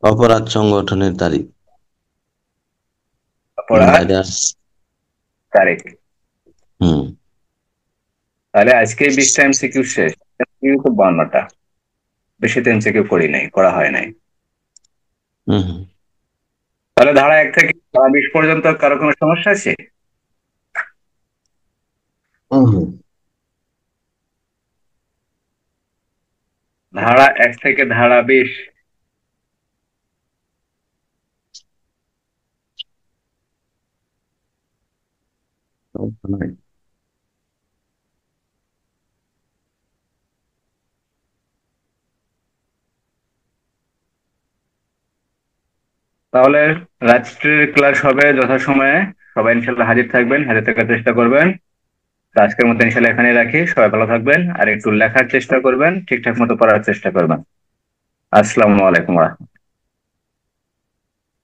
অপরাধ সংগঠনের তারিখ। অপরাধ বাইরে তারিখ। হম তাহলে আজকে 20টা এমসিকিউ শেষ। MCQ তো 52টা, বেশি তো এমসিকিউ করা হয় নাই। হম হম তাহলে ধারা 1 থেকে ধারা 20 পর্যন্ত কারো কোনো সমস্যা আছে? হম ধারা 1 থেকে ধারা 20। হম তাহলে রাত্রির ক্লাস হবে যথাসময়ে। সবাই ইনশাল্লাহ হাজির থাকবেন, হাজির থাকার চেষ্টা করবেন। তো আজকের মতো ইনশাল্লাহ এখানেই রাখি। সবাই ভালো থাকবেন, আর একটু লেখার চেষ্টা করবেন, ঠিকঠাক মতো পড়ার চেষ্টা করবেন। আসসালামু আলাইকুম।